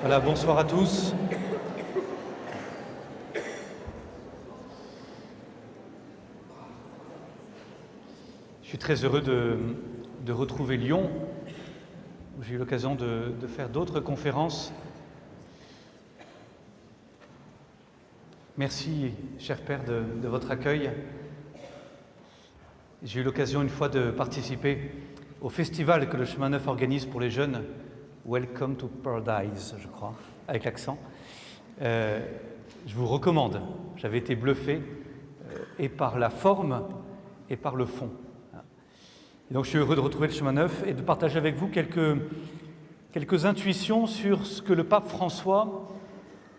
Voilà, bonsoir à tous. Je suis très heureux de retrouver Lyon, où j'ai eu l'occasion de faire d'autres conférences. Merci, cher Père, de votre accueil. J'ai eu l'occasion une fois de participer au festival que le Chemin Neuf organise pour les jeunes, Welcome to Paradise, je crois, avec l'accent. Je vous recommande. J'avais été bluffé et par la forme et par le fond. Et donc je suis heureux de retrouver le Chemin Neuf et de partager avec vous quelques intuitions sur ce que le pape François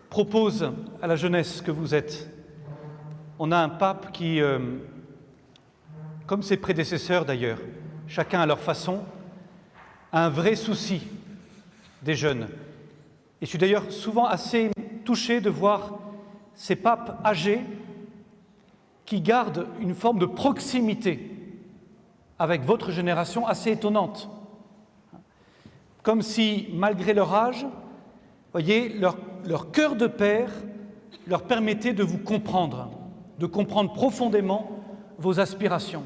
propose à la jeunesse que vous êtes. On a un pape qui, comme ses prédécesseurs d'ailleurs, chacun à leur façon, a un vrai souci des jeunes. Et je suis d'ailleurs souvent assez touché de voir ces papes âgés qui gardent une forme de proximité avec votre génération assez étonnante. Comme si, malgré leur âge, voyez, leur cœur de père leur permettait de vous comprendre, de comprendre profondément vos aspirations.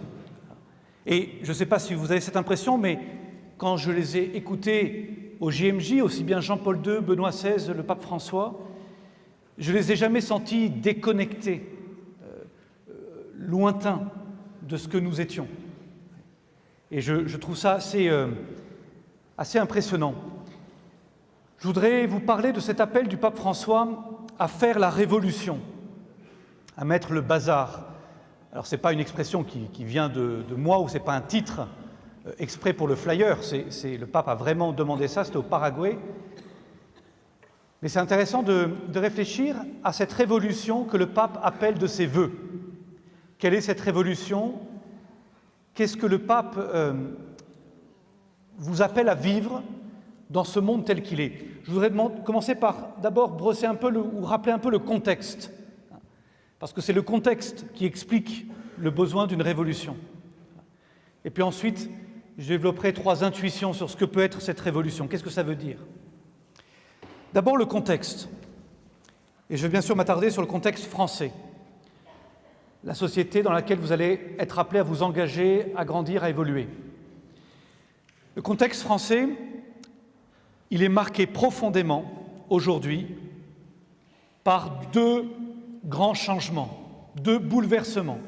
Et je ne sais pas si vous avez cette impression, mais quand je les ai écoutés au JMJ, aussi bien Jean-Paul II, Benoît XVI, le pape François, je ne les ai jamais sentis déconnectés, lointains de ce que nous étions. Et je trouve ça assez impressionnant. Je voudrais vous parler de cet appel du pape François à faire la révolution, à mettre le bazar. Alors, ce n'est pas une expression qui vient de moi ou ce n'est pas un titre exprès pour le flyer. Le pape a vraiment demandé ça, c'était au Paraguay. Mais c'est intéressant de réfléchir à cette révolution que le pape appelle de ses vœux. Quelle est cette révolution ? Qu'est-ce que le pape vous appelle à vivre dans ce monde tel qu'il est ? Je voudrais commencer par d'abord brosser un peu ou rappeler un peu le contexte, parce que c'est le contexte qui explique le besoin d'une révolution. Et puis ensuite, je développerai 3 intuitions sur ce que peut être cette révolution. Qu'est-ce que ça veut dire ? D'abord le contexte, et je vais bien sûr m'attarder sur le contexte français, la société dans laquelle vous allez être appelé à vous engager, à grandir, à évoluer. Le contexte français, il est marqué profondément aujourd'hui par 2 grands changements, 2 bouleversements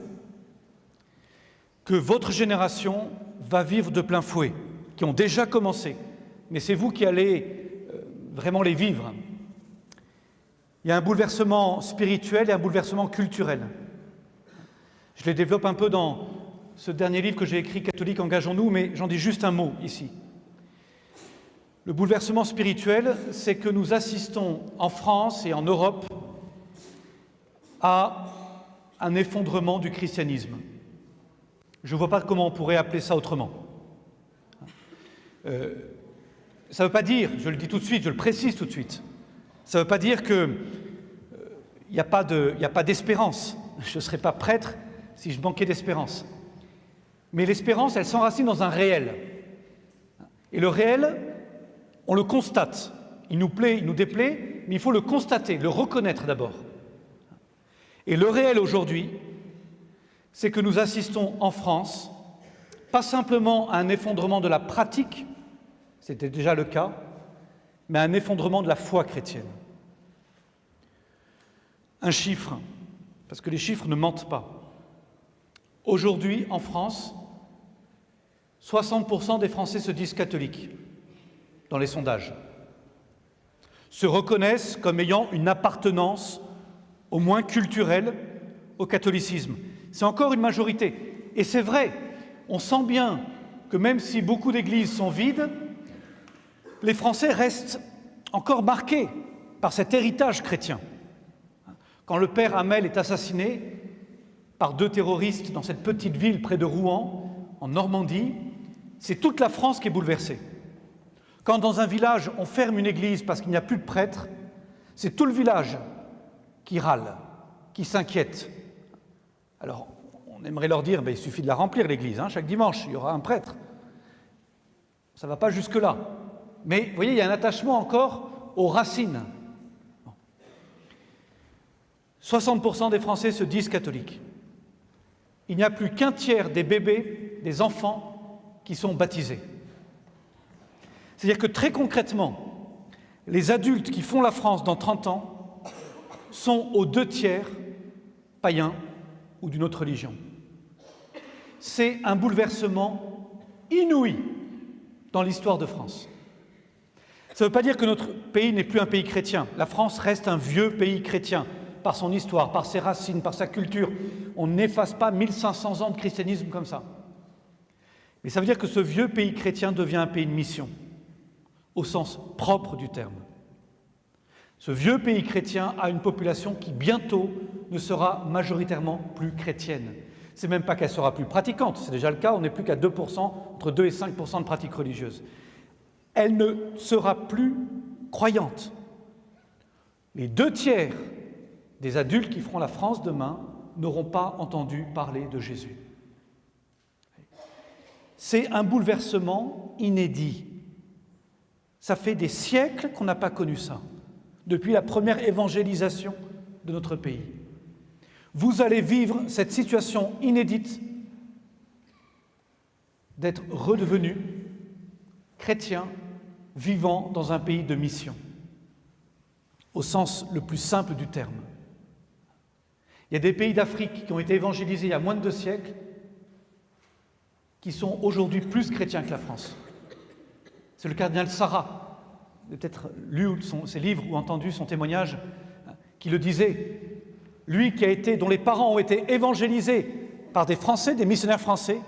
que votre génération va vivre de plein fouet, qui ont déjà commencé, mais c'est vous qui allez vraiment les vivre. Il y a un bouleversement spirituel et un bouleversement culturel. Je les développe un peu dans ce dernier livre que j'ai écrit, Catholiques, engageons-nous, mais j'en dis juste un mot ici. Le bouleversement spirituel, c'est que nous assistons en France et en Europe à un effondrement du christianisme. Je ne vois pas comment on pourrait appeler ça autrement. Ça ne veut pas dire, je le dis tout de suite, je le précise tout de suite, ça ne veut pas dire qu'il n'y a pas d'espérance. Je ne serais pas prêtre si je manquais d'espérance. Mais l'espérance, elle s'enracine dans un réel. Et le réel, on le constate. Il nous plaît, il nous déplaît, mais il faut le constater, le reconnaître d'abord. Et le réel aujourd'hui, c'est que nous assistons en France, pas simplement à un effondrement de la pratique, c'était déjà le cas, mais à un effondrement de la foi chrétienne. Un chiffre, parce que les chiffres ne mentent pas. Aujourd'hui, en France, 60% des Français se disent catholiques, dans les sondages, se reconnaissent comme ayant une appartenance, au moins culturelle, au catholicisme. C'est encore une majorité. Et c'est vrai, on sent bien que même si beaucoup d'églises sont vides, les Français restent encore marqués par cet héritage chrétien. Quand le père Hamel est assassiné par 2 terroristes dans cette petite ville près de Rouen, en Normandie, c'est toute la France qui est bouleversée. Quand dans un village, on ferme une église parce qu'il n'y a plus de prêtre, c'est tout le village qui râle, qui s'inquiète. Alors, on aimerait leur dire, il suffit de la remplir l'église, chaque dimanche, il y aura un prêtre. Ça ne va pas jusque-là. Mais vous voyez, il y a un attachement encore aux racines. 60% des Français se disent catholiques. Il n'y a plus qu'un tiers des bébés, des enfants, qui sont baptisés. C'est-à-dire que très concrètement, les adultes qui font la France dans 30 ans sont aux 2/3 païens ou d'une autre religion. C'est un bouleversement inouï dans l'histoire de France. Ça ne veut pas dire que notre pays n'est plus un pays chrétien. La France reste un vieux pays chrétien, par son histoire, par ses racines, par sa culture. On n'efface pas 1500 ans de christianisme comme ça. Mais ça veut dire que ce vieux pays chrétien devient un pays de mission, au sens propre du terme. Ce vieux pays chrétien a une population qui bientôt ne sera majoritairement plus chrétienne. C'est même pas qu'elle sera plus pratiquante, c'est déjà le cas, on n'est plus qu'à 2%, entre 2 et 5% de pratiques religieuses. Elle ne sera plus croyante. Les 2/3 des adultes qui feront la France demain n'auront pas entendu parler de Jésus. C'est un bouleversement inédit. Ça fait des siècles qu'on n'a pas connu ça, depuis la première évangélisation de notre pays. Vous allez vivre cette situation inédite d'être redevenu chrétien vivant dans un pays de mission, au sens le plus simple du terme. Il y a des pays d'Afrique qui ont été évangélisés il y a moins de 2 siècles, qui sont aujourd'hui plus chrétiens que la France. C'est le cardinal Sarah, vous avez peut-être lu ses livres ou entendu son témoignage, qui le disait. Lui dont les parents ont été évangélisés par des Français, des missionnaires français,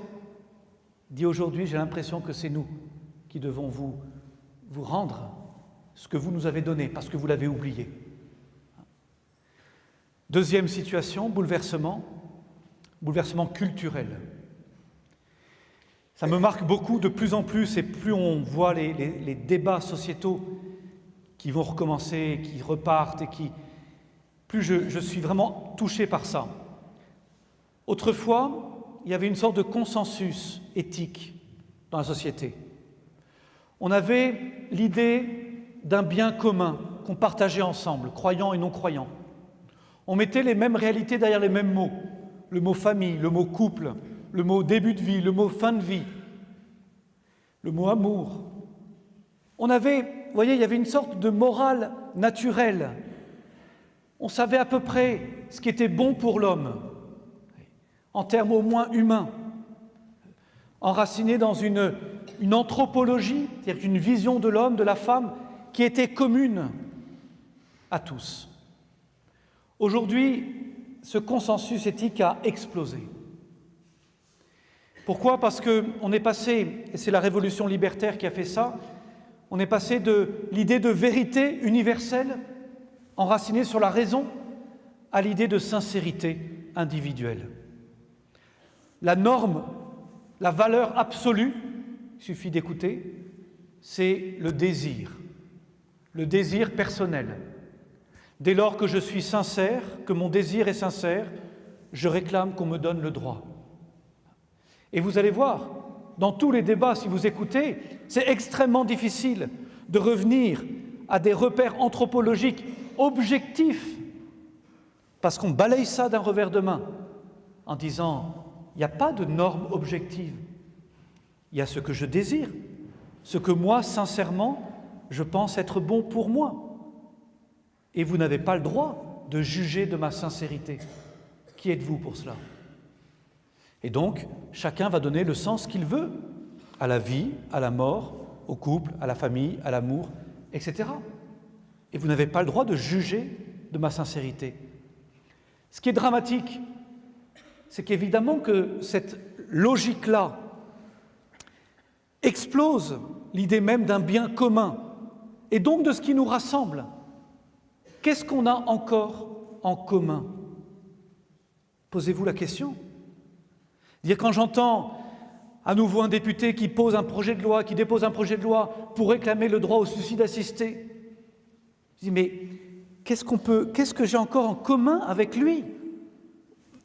dit aujourd'hui, j'ai l'impression que c'est nous qui devons vous rendre ce que vous nous avez donné, parce que vous l'avez oublié. Deuxième situation, bouleversement culturel. Ça me marque beaucoup de plus en plus, et plus on voit les débats sociétaux qui vont recommencer, qui repartent, et plus je suis vraiment touché par ça. Autrefois, il y avait une sorte de consensus éthique dans la société. On avait l'idée d'un bien commun qu'on partageait ensemble, croyants et non-croyants. On mettait les mêmes réalités derrière les mêmes mots. Le mot famille, le mot couple, le mot début de vie, le mot fin de vie, le mot amour. Vous voyez, il y avait une sorte de morale naturelle. On savait à peu près ce qui était bon pour l'homme, en termes au moins humains, enraciné dans une anthropologie, c'est-à-dire une vision de l'homme, de la femme, qui était commune à tous. Aujourd'hui, ce consensus éthique a explosé. Pourquoi ? Parce qu'on est passé, et c'est la révolution libertaire qui a fait ça, on est passé de l'idée de vérité universelle, enracinée sur la raison, à l'idée de sincérité individuelle. La norme, la valeur absolue, il suffit d'écouter, c'est le désir personnel. Dès lors que je suis sincère, que mon désir est sincère, je réclame qu'on me donne le droit. Et vous allez voir, dans tous les débats, si vous écoutez, c'est extrêmement difficile de revenir à des repères anthropologiques objectifs, parce qu'on balaye ça d'un revers de main, en disant, il n'y a pas de normes objectives. Il y a ce que je désire, ce que moi, sincèrement, je pense être bon pour moi. Et vous n'avez pas le droit de juger de ma sincérité. Qui êtes-vous pour cela ? Et donc, chacun va donner le sens qu'il veut à la vie, à la mort, au couple, à la famille, à l'amour, etc. Et vous n'avez pas le droit de juger de ma sincérité. Ce qui est dramatique, c'est qu'évidemment que cette logique-là explose l'idée même d'un bien commun, et donc de ce qui nous rassemble. Qu'est-ce qu'on a encore en commun ? Posez-vous la question. Dire quand j'entends à nouveau un député qui dépose un projet de loi pour réclamer le droit au suicide assisté, je dis mais qu'est-ce que j'ai encore en commun avec lui ?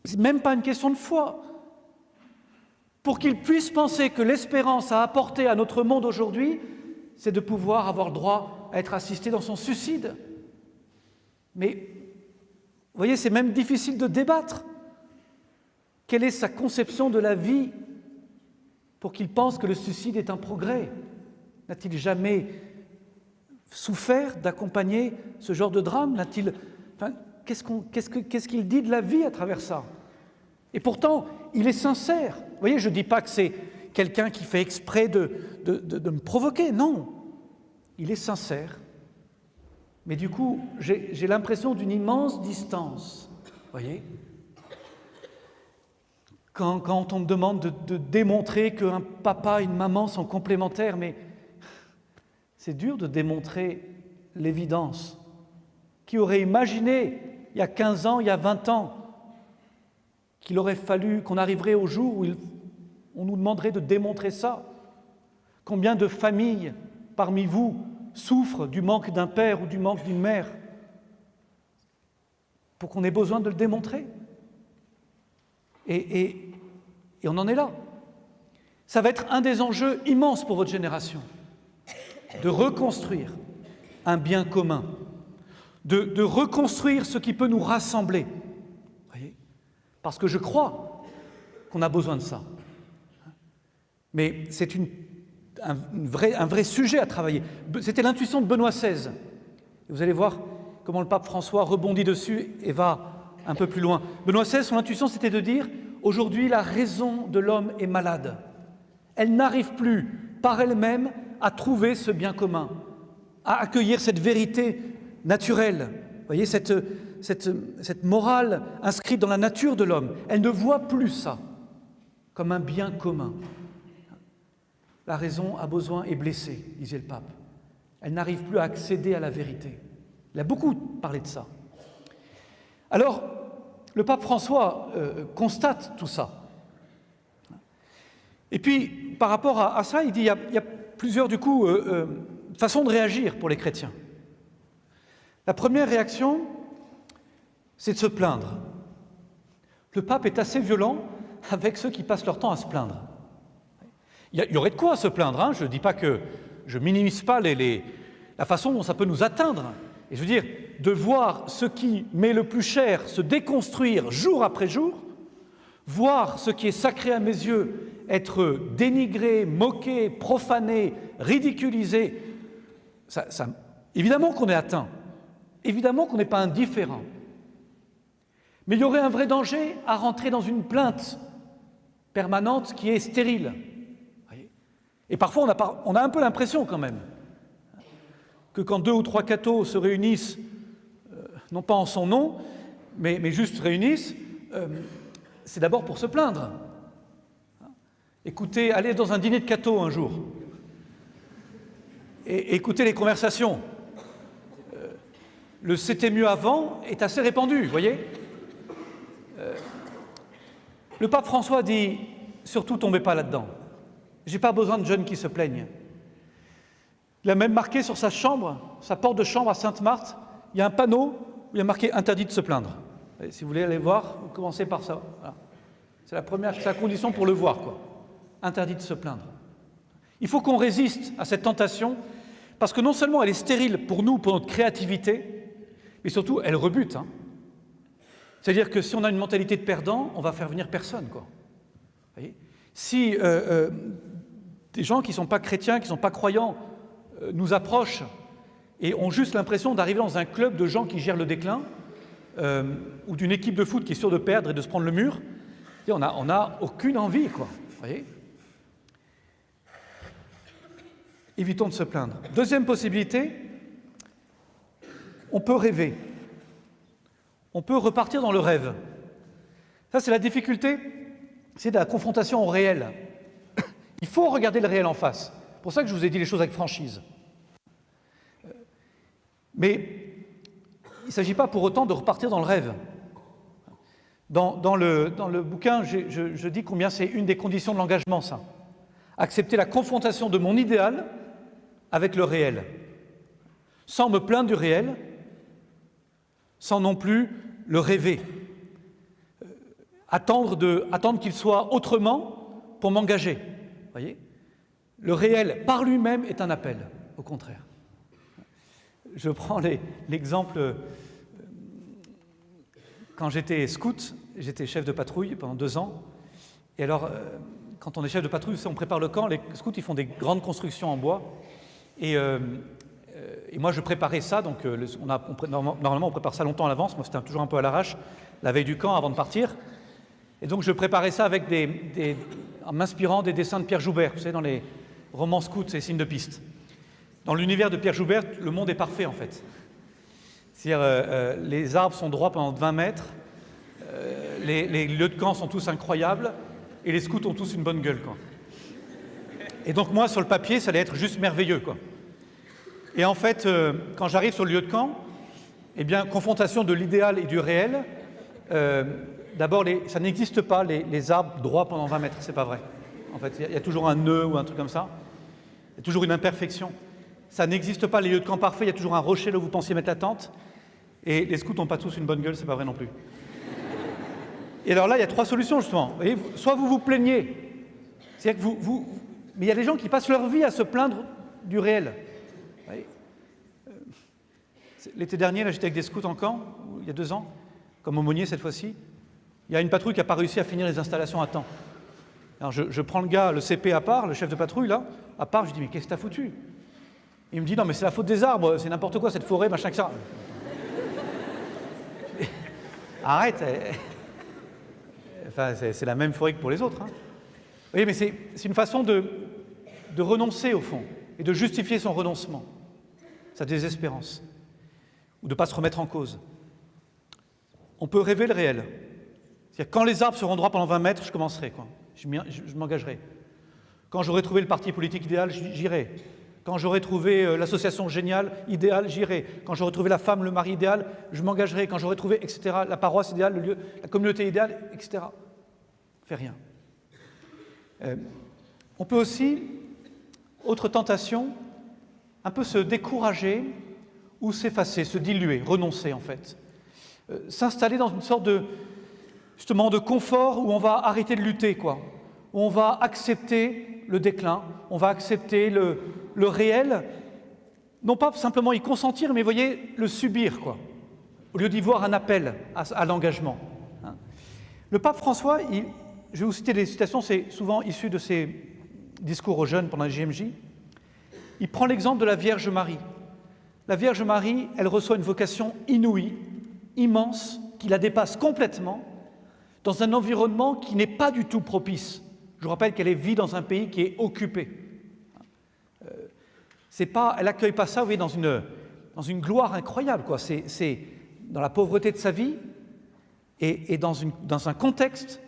C'est même pas une question de foi. Pour qu'il puisse penser que l'espérance à apporter à notre monde aujourd'hui, c'est de pouvoir avoir le droit à être assisté dans son suicide. Mais, vous voyez, c'est même difficile de débattre. Quelle est sa conception de la vie pour qu'il pense que le suicide est un progrès? N'a-t-il jamais souffert d'accompagner ce genre de drame? Qu'est-ce qu'il dit de la vie à travers ça? Et pourtant, il est sincère. Vous voyez, je ne dis pas que c'est quelqu'un qui fait exprès de me provoquer, non. Il est sincère. Mais du coup, j'ai l'impression d'une immense distance. Vous voyez? Quand on me demande de démontrer qu'un papa et une maman sont complémentaires, mais c'est dur de démontrer l'évidence. Qui aurait imaginé, il y a 15 ans, il y a 20 ans, qu'il aurait fallu qu'on arriverait au jour où on nous demanderait de démontrer ça? Combien de familles parmi vous souffrent du manque d'un père ou du manque d'une mère pour qu'on ait besoin de le démontrer? Et on en est là. Ça va être un des enjeux immenses pour votre génération, de reconstruire un bien commun, de reconstruire ce qui peut nous rassembler. Voyez ? Parce que je crois qu'on a besoin de ça. Mais c'est un vrai sujet à travailler. C'était l'intuition de Benoît XVI. Vous allez voir comment le pape François rebondit dessus et va un peu plus loin. Benoît XVI, son intuition, c'était de dire « Aujourd'hui, la raison de l'homme est malade. Elle n'arrive plus par elle-même à trouver ce bien commun, à accueillir cette vérité naturelle. » Vous voyez, cette morale inscrite dans la nature de l'homme. Elle ne voit plus ça comme un bien commun. La raison a besoin, est blessée, disait le pape. Elle n'arrive plus à accéder à la vérité. Il a beaucoup parlé de ça. Alors, le pape François constate tout ça. Et puis, par rapport à ça, il dit il y a plusieurs, du coup, façons de réagir pour les chrétiens. La première réaction, c'est de se plaindre. Le pape est assez violent avec ceux qui passent leur temps à se plaindre. Il y aurait de quoi se plaindre, hein. Je ne dis pas que je minimise pas la façon dont ça peut nous atteindre. Et je veux dire, de voir ce qui met le plus cher se déconstruire jour après jour, voir ce qui est sacré à mes yeux être dénigré, moqué, profané, ridiculisé, évidemment qu'on est atteint, évidemment qu'on n'est pas indifférent. Mais il y aurait un vrai danger à rentrer dans une plainte permanente qui est stérile. Et parfois, on a un peu l'impression quand même que quand 2 ou 3 cathos se réunissent, non pas en son nom, mais juste se réunissent, c'est d'abord pour se plaindre. Écoutez, allez dans un dîner de cathos un jour et écoutez les conversations. Le « c'était mieux avant » est assez répandu, vous voyez. Le pape François dit « surtout tombez pas là-dedans ». Je n'ai pas besoin de jeunes qui se plaignent. Il a même marqué sur sa chambre, sa porte de chambre à Sainte-Marthe, il y a un panneau où il y a marqué « interdit de se plaindre ». Et si vous voulez aller voir, vous commencez par ça. Voilà. C'est la condition pour le voir, quoi. Interdit de se plaindre. Il faut qu'on résiste à cette tentation, parce que non seulement elle est stérile pour nous, pour notre créativité, mais surtout elle rebute. Hein. C'est-à-dire que si on a une mentalité de perdant, on va faire venir personne, quoi. Vous voyez ? Si des gens qui ne sont pas chrétiens, qui ne sont pas croyants, nous approchent et ont juste l'impression d'arriver dans un club de gens qui gèrent le déclin, ou d'une équipe de foot qui est sûre de perdre et de se prendre le mur, on n'a aucune envie, quoi. Vous voyez ? Évitons de se plaindre. Deuxième possibilité, on peut rêver. On peut repartir dans le rêve. Ça, c'est la difficulté, c'est de la confrontation au réel. Il faut regarder le réel en face. C'est pour ça que je vous ai dit les choses avec franchise. Mais il ne s'agit pas pour autant de repartir dans le rêve. Dans le bouquin, je dis combien c'est une des conditions de l'engagement, ça. Accepter la confrontation de mon idéal avec le réel, sans me plaindre du réel, sans non plus le rêver. Attendre qu'il soit autrement pour m'engager. Voyez ? Le réel, par lui-même, est un appel, au contraire. Je prends l'exemple, quand j'étais scout, j'étais chef de patrouille pendant 2 ans, et alors, quand on est chef de patrouille, on prépare le camp, les scouts, ils font des grandes constructions en bois, et moi, je préparais ça, donc normalement, on prépare ça longtemps à l'avance, moi, c'était toujours un peu à l'arrache, la veille du camp, avant de partir, et donc je préparais ça avec en m'inspirant des dessins de Pierre Joubert, vous savez, dans les romans scouts et signes de piste. Dans l'univers de Pierre Joubert, le monde est parfait, en fait. C'est-à-dire, les arbres sont droits pendant 20 mètres, les lieux de camp sont tous incroyables, et les scouts ont tous une bonne gueule, quoi. Et donc moi, sur le papier, ça allait être juste merveilleux, quoi. Et en fait, quand j'arrive sur le lieu de camp, eh bien, confrontation de l'idéal et du réel, d'abord, ça n'existe pas, les arbres droits pendant 20 mètres, c'est pas vrai. En fait, il y a toujours un nœud ou un truc comme ça, il y a toujours une imperfection. Ça n'existe pas, les lieux de camp parfaits, il y a toujours un rocher là où vous pensiez mettre la tente, et les scouts n'ont pas tous une bonne gueule, c'est pas vrai non plus. Et alors là, il y a 3 solutions, justement. Vous voyez, soit vous vous plaignez, c'est-à-dire que mais il y a des gens qui passent leur vie à se plaindre du réel. Vous voyez, l'été dernier, là, j'étais avec des scouts en camp, il y a 2 ans, comme aumônier cette fois-ci. Il y a une patrouille qui n'a pas réussi à finir les installations à temps. Alors je prends le gars, le CP à part, le chef de patrouille, là, à part, je dis, mais qu'est-ce que t'as foutu? Il me dit, non, mais c'est la faute des arbres, c'est n'importe quoi, cette forêt, machin que ça. Arrête. Enfin, c'est la même forêt que pour les autres. Hein. Vous voyez, mais c'est une façon de renoncer, au fond, et de justifier son renoncement, sa désespérance, ou de ne pas se remettre en cause. On peut rêver le réel. C'est-à-dire, quand les arbres seront droits pendant 20 mètres, je commencerai, quoi. Je m'engagerai. Quand j'aurai trouvé le parti politique idéal, j'irai. Quand j'aurai trouvé l'association géniale, idéale, j'irai. Quand j'aurai trouvé la femme, le mari idéal, je m'engagerai. Quand j'aurai trouvé, etc., la paroisse idéale, le lieu, la communauté idéale, etc. On fait rien. On peut aussi, autre tentation, un peu se décourager ou s'effacer, se diluer, renoncer en fait. S'installer dans une sorte justement de confort où on va arrêter de lutter, quoi. Où on va accepter le déclin, on va accepter le réel, non pas simplement y consentir, mais vous voyez, le subir, quoi, au lieu d'y voir un appel à l'engagement. Hein. Le pape François, je vais vous citer des citations, c'est souvent issu de ses discours aux jeunes pendant les JMJ, il prend l'exemple de la Vierge Marie. La Vierge Marie, elle reçoit une vocation inouïe, immense, qui la dépasse complètement, dans un environnement qui n'est pas du tout propice. Je vous rappelle qu'elle vit dans un pays qui est occupé. Elle n'accueille pas ça, vous voyez, dans une gloire incroyable, quoi. C'est dans la pauvreté de sa vie et dans un contexte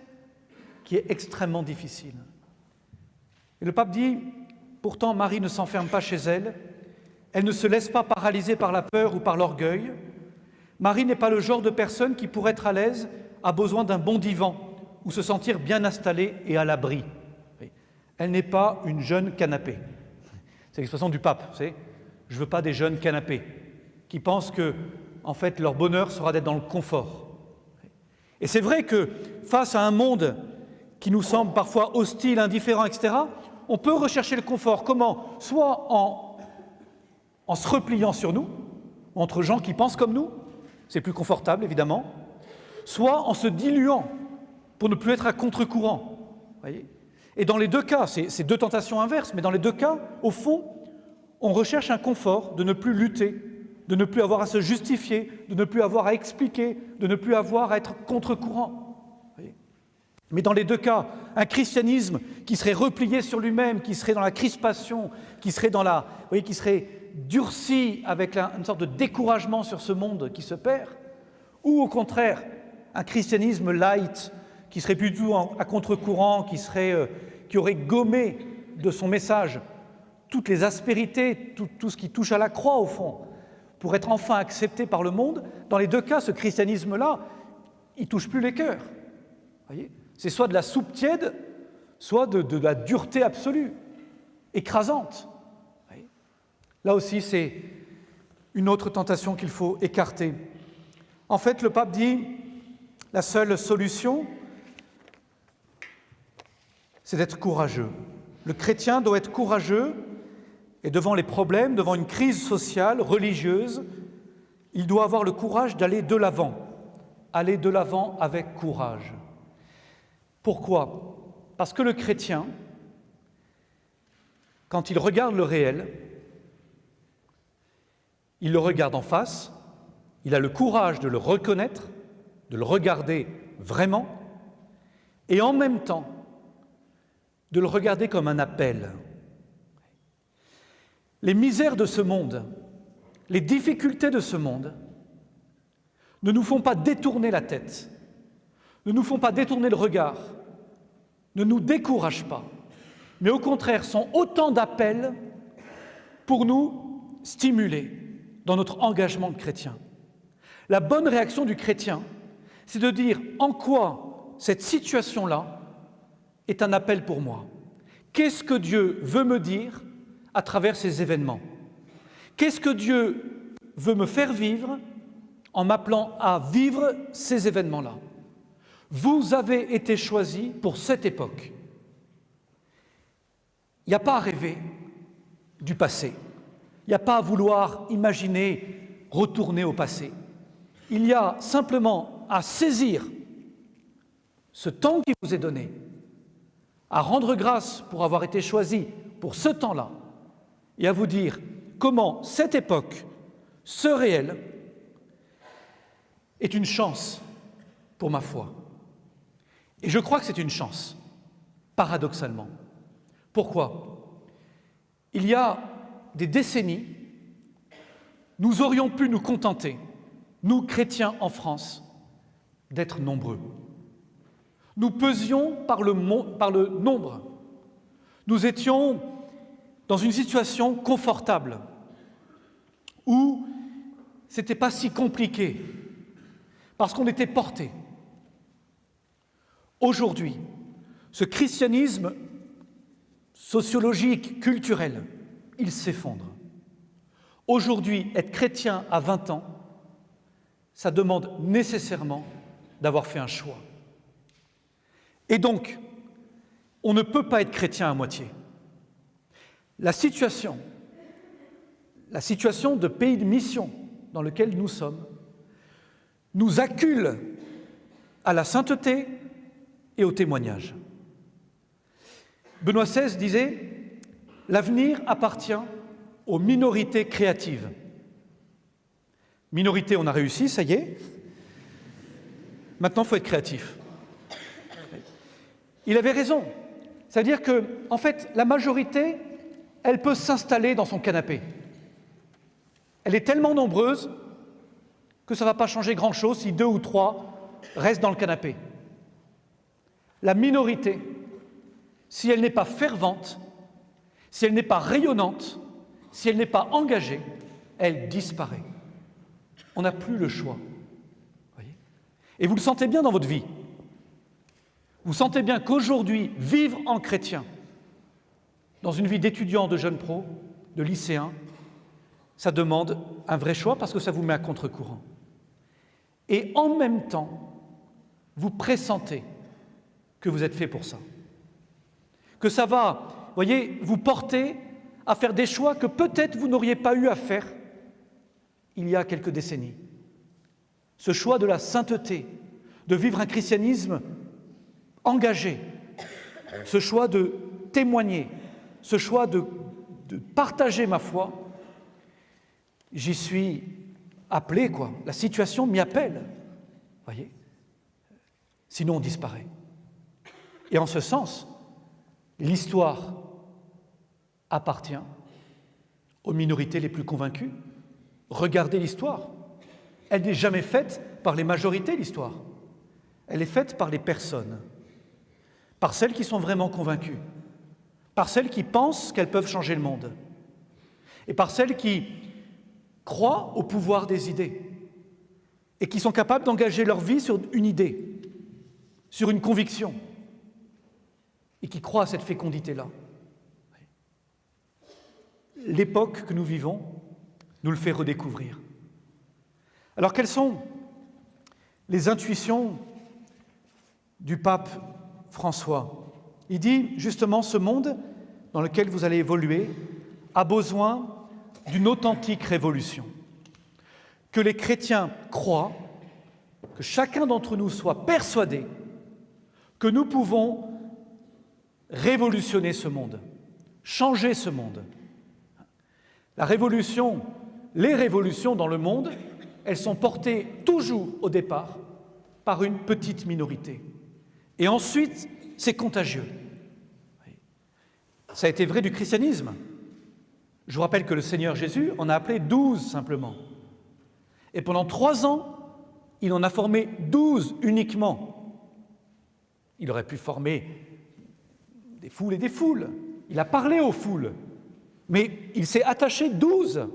qui est extrêmement difficile. Et le pape dit, pourtant Marie ne s'enferme pas chez elle, elle ne se laisse pas paralyser par la peur ou par l'orgueil. Marie n'est pas le genre de personne qui, pour être à l'aise, a besoin d'un bon divan ou se sentir bien installée et à l'abri. Elle n'est pas une jeune canapé. C'est l'expression du pape, vous savez. Je ne veux pas des jeunes canapés qui pensent que, en fait, leur bonheur sera d'être dans le confort. Et c'est vrai que face à un monde qui nous semble parfois hostile, indifférent, etc., on peut rechercher le confort. Comment? Soit en se repliant sur nous, entre gens qui pensent comme nous, c'est plus confortable évidemment, soit en se diluant pour ne plus être à contre-courant. Voyez ? Et dans les 2 cas, c'est 2 tentations inverses, mais dans les 2 cas, au fond, on recherche un confort de ne plus lutter, de ne plus avoir à se justifier, de ne plus avoir à expliquer, de ne plus avoir à être contre-courant. Voyez ? Mais dans les 2 cas, un christianisme qui serait replié sur lui-même, qui serait dans la crispation, qui serait qui serait durci avec une sorte de découragement sur ce monde qui se perd, ou au contraire, un christianisme light, qui serait plutôt à contre-courant, qui aurait gommé de son message toutes les aspérités, tout ce qui touche à la croix au fond, pour être enfin accepté par le monde. Dans les 2 cas, ce christianisme-là, il ne touche plus les cœurs. Voyez ? C'est soit de la soupe tiède, soit de la dureté absolue, écrasante. Voyez ? Là aussi, c'est une autre tentation qu'il faut écarter. En fait, le pape dit, la seule solution, c'est d'être courageux. Le chrétien doit être courageux et devant les problèmes, devant une crise sociale, religieuse, il doit avoir le courage d'aller de l'avant, aller de l'avant avec courage. Pourquoi ? Parce que le chrétien, quand il regarde le réel, il le regarde en face, il a le courage de le reconnaître, de le regarder vraiment, et en même temps, de le regarder comme un appel. Les misères de ce monde, les difficultés de ce monde, ne nous font pas détourner la tête, ne nous font pas détourner le regard, ne nous découragent pas, mais au contraire sont autant d'appels pour nous stimuler dans notre engagement de chrétien. La bonne réaction du chrétien, c'est de dire en quoi cette situation-là est un appel pour moi. Qu'est-ce que Dieu veut me dire à travers ces événements? Qu'est-ce que Dieu veut me faire vivre en m'appelant à vivre ces événements-là? Vous avez été choisis pour cette époque. Il n'y a pas à rêver du passé. Il n'y a pas à vouloir imaginer retourner au passé. Il y a simplement à saisir ce temps qui vous est donné, à rendre grâce pour avoir été choisi pour ce temps-là, et à vous dire comment cette époque, ce réel, est une chance pour ma foi. Et je crois que c'est une chance, paradoxalement. Pourquoi ? Il y a des décennies, nous aurions pu nous contenter, nous chrétiens en France, d'être nombreux. Nous pesions par le nombre. Nous étions dans une situation confortable où ce n'était pas si compliqué parce qu'on était portés. Aujourd'hui, ce christianisme sociologique, culturel, il s'effondre. Aujourd'hui, être chrétien à 20 ans, ça demande nécessairement d'avoir fait un choix. Et donc, on ne peut pas être chrétien à moitié. La situation de pays de mission dans lequel nous sommes, nous accule à la sainteté et au témoignage. Benoît XVI disait « L'avenir appartient aux minorités créatives ». Minorité, on a réussi, ça y est. Maintenant, il faut être créatif. Il avait raison. C'est-à-dire que, en fait, la majorité, elle peut s'installer dans son canapé. Elle est tellement nombreuse que ça ne va pas changer grand-chose si 2 ou 3 restent dans le canapé. La minorité, si elle n'est pas fervente, si elle n'est pas rayonnante, si elle n'est pas engagée, elle disparaît. On n'a plus le choix. Voyez ? Et vous le sentez bien dans votre vie. Vous sentez bien qu'aujourd'hui, vivre en chrétien, dans une vie d'étudiant, de jeune pro, de lycéen, ça demande un vrai choix parce que ça vous met à contre-courant. Et en même temps, vous pressentez que vous êtes fait pour ça. Que ça va, voyez, vous porter à faire des choix que peut-être vous n'auriez pas eu à faire il y a quelques décennies. Ce choix de la sainteté, de vivre un christianisme engagé, ce choix de témoigner, ce choix de partager ma foi, j'y suis appelé, quoi. La situation m'y appelle, voyez. Sinon, on disparaît. Et en ce sens, l'histoire appartient aux minorités les plus convaincues. Regardez l'histoire. Elle n'est jamais faite par les majorités, l'histoire. Elle est faite par les personnes, par celles qui sont vraiment convaincues, par celles qui pensent qu'elles peuvent changer le monde, et par celles qui croient au pouvoir des idées, et qui sont capables d'engager leur vie sur une idée, sur une conviction, et qui croient à cette fécondité-là. L'époque que nous vivons nous le fait redécouvrir. Alors, quelles sont les intuitions du pape François? Il dit justement, ce monde dans lequel vous allez évoluer a besoin d'une authentique révolution. Que les chrétiens croient, que chacun d'entre nous soit persuadé que nous pouvons révolutionner ce monde, changer ce monde. La révolution, les révolutions dans le monde, elles sont portées toujours au départ par une petite minorité. Et ensuite, c'est contagieux. Ça a été vrai du christianisme. Je vous rappelle que le Seigneur Jésus en a appelé 12 simplement. Et pendant 3 ans, il en a formé 12 uniquement. Il aurait pu former des foules et des foules. Il a parlé aux foules. Mais il s'est attaché 12.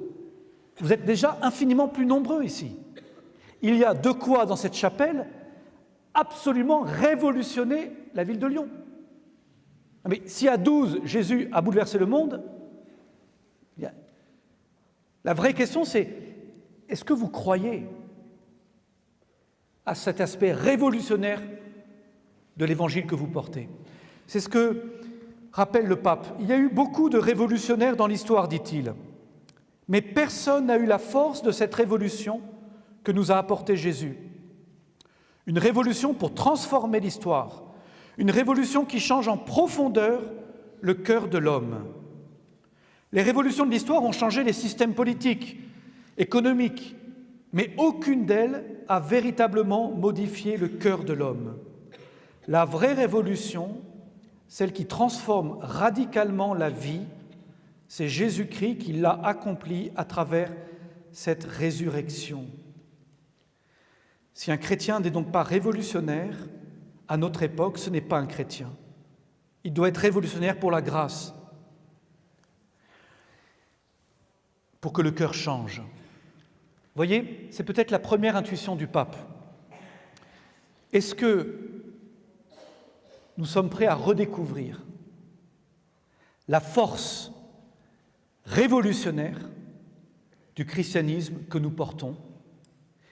Vous êtes déjà infiniment plus nombreux ici. Il y a de quoi, dans cette chapelle, absolument révolutionner la ville de Lyon. Mais si à 12, Jésus a bouleversé le monde, la vraie question c'est, est-ce que vous croyez à cet aspect révolutionnaire de l'évangile que vous portez? C'est ce que rappelle le pape. Il y a eu beaucoup de révolutionnaires dans l'histoire, dit-il, mais personne n'a eu la force de cette révolution que nous a apportée Jésus. Une révolution pour transformer l'histoire, une révolution qui change en profondeur le cœur de l'homme. Les révolutions de l'histoire ont changé les systèmes politiques, économiques, mais aucune d'elles a véritablement modifié le cœur de l'homme. La vraie révolution, celle qui transforme radicalement la vie, c'est Jésus-Christ qui l'a accomplie à travers cette résurrection. Si un chrétien n'est donc pas révolutionnaire, à notre époque, ce n'est pas un chrétien. Il doit être révolutionnaire pour la grâce, pour que le cœur change. Vous voyez, c'est peut-être la première intuition du pape. Est-ce que nous sommes prêts à redécouvrir la force révolutionnaire du christianisme que nous portons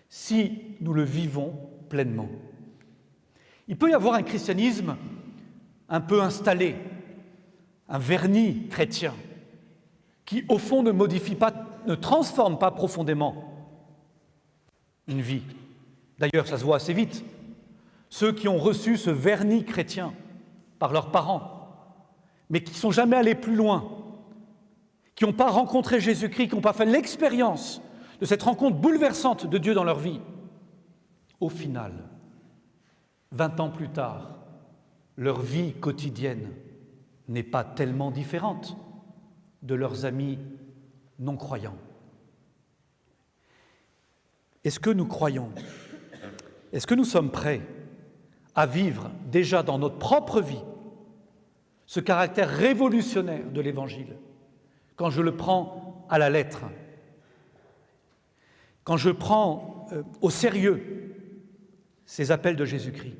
si nous le vivons pleinement? Il peut y avoir un christianisme un peu installé, un vernis chrétien, qui au fond ne modifie pas, ne transforme pas profondément une vie. D'ailleurs, ça se voit assez vite. Ceux qui ont reçu ce vernis chrétien par leurs parents, mais qui ne sont jamais allés plus loin, qui n'ont pas rencontré Jésus-Christ, qui n'ont pas fait l'expérience de cette rencontre bouleversante de Dieu dans leur vie, au final, 20 ans plus tard, leur vie quotidienne n'est pas tellement différente de leurs amis non-croyants. Est-ce que nous croyons? Est-ce que nous sommes prêts à vivre déjà dans notre propre vie ce caractère révolutionnaire de l'Évangile quand je le prends à la lettre, quand je prends au sérieux ces appels de Jésus-Christ?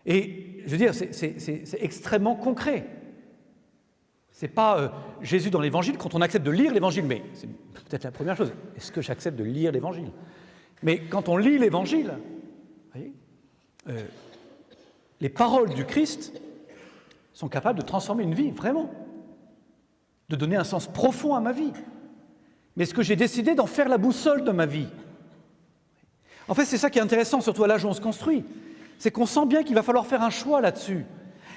Et je veux dire, c'est extrêmement concret. C'est pas Jésus dans l'Évangile, quand on accepte de lire l'Évangile, mais c'est peut-être la première chose. Est-ce que j'accepte de lire l'Évangile? Mais quand on lit l'Évangile, vous voyez, les paroles du Christ sont capables de transformer une vie, vraiment, de donner un sens profond à ma vie. Mais est-ce que j'ai décidé d'en faire la boussole de ma vie? En fait, c'est ça qui est intéressant, surtout à l'âge où on se construit, c'est qu'on sent bien qu'il va falloir faire un choix là-dessus.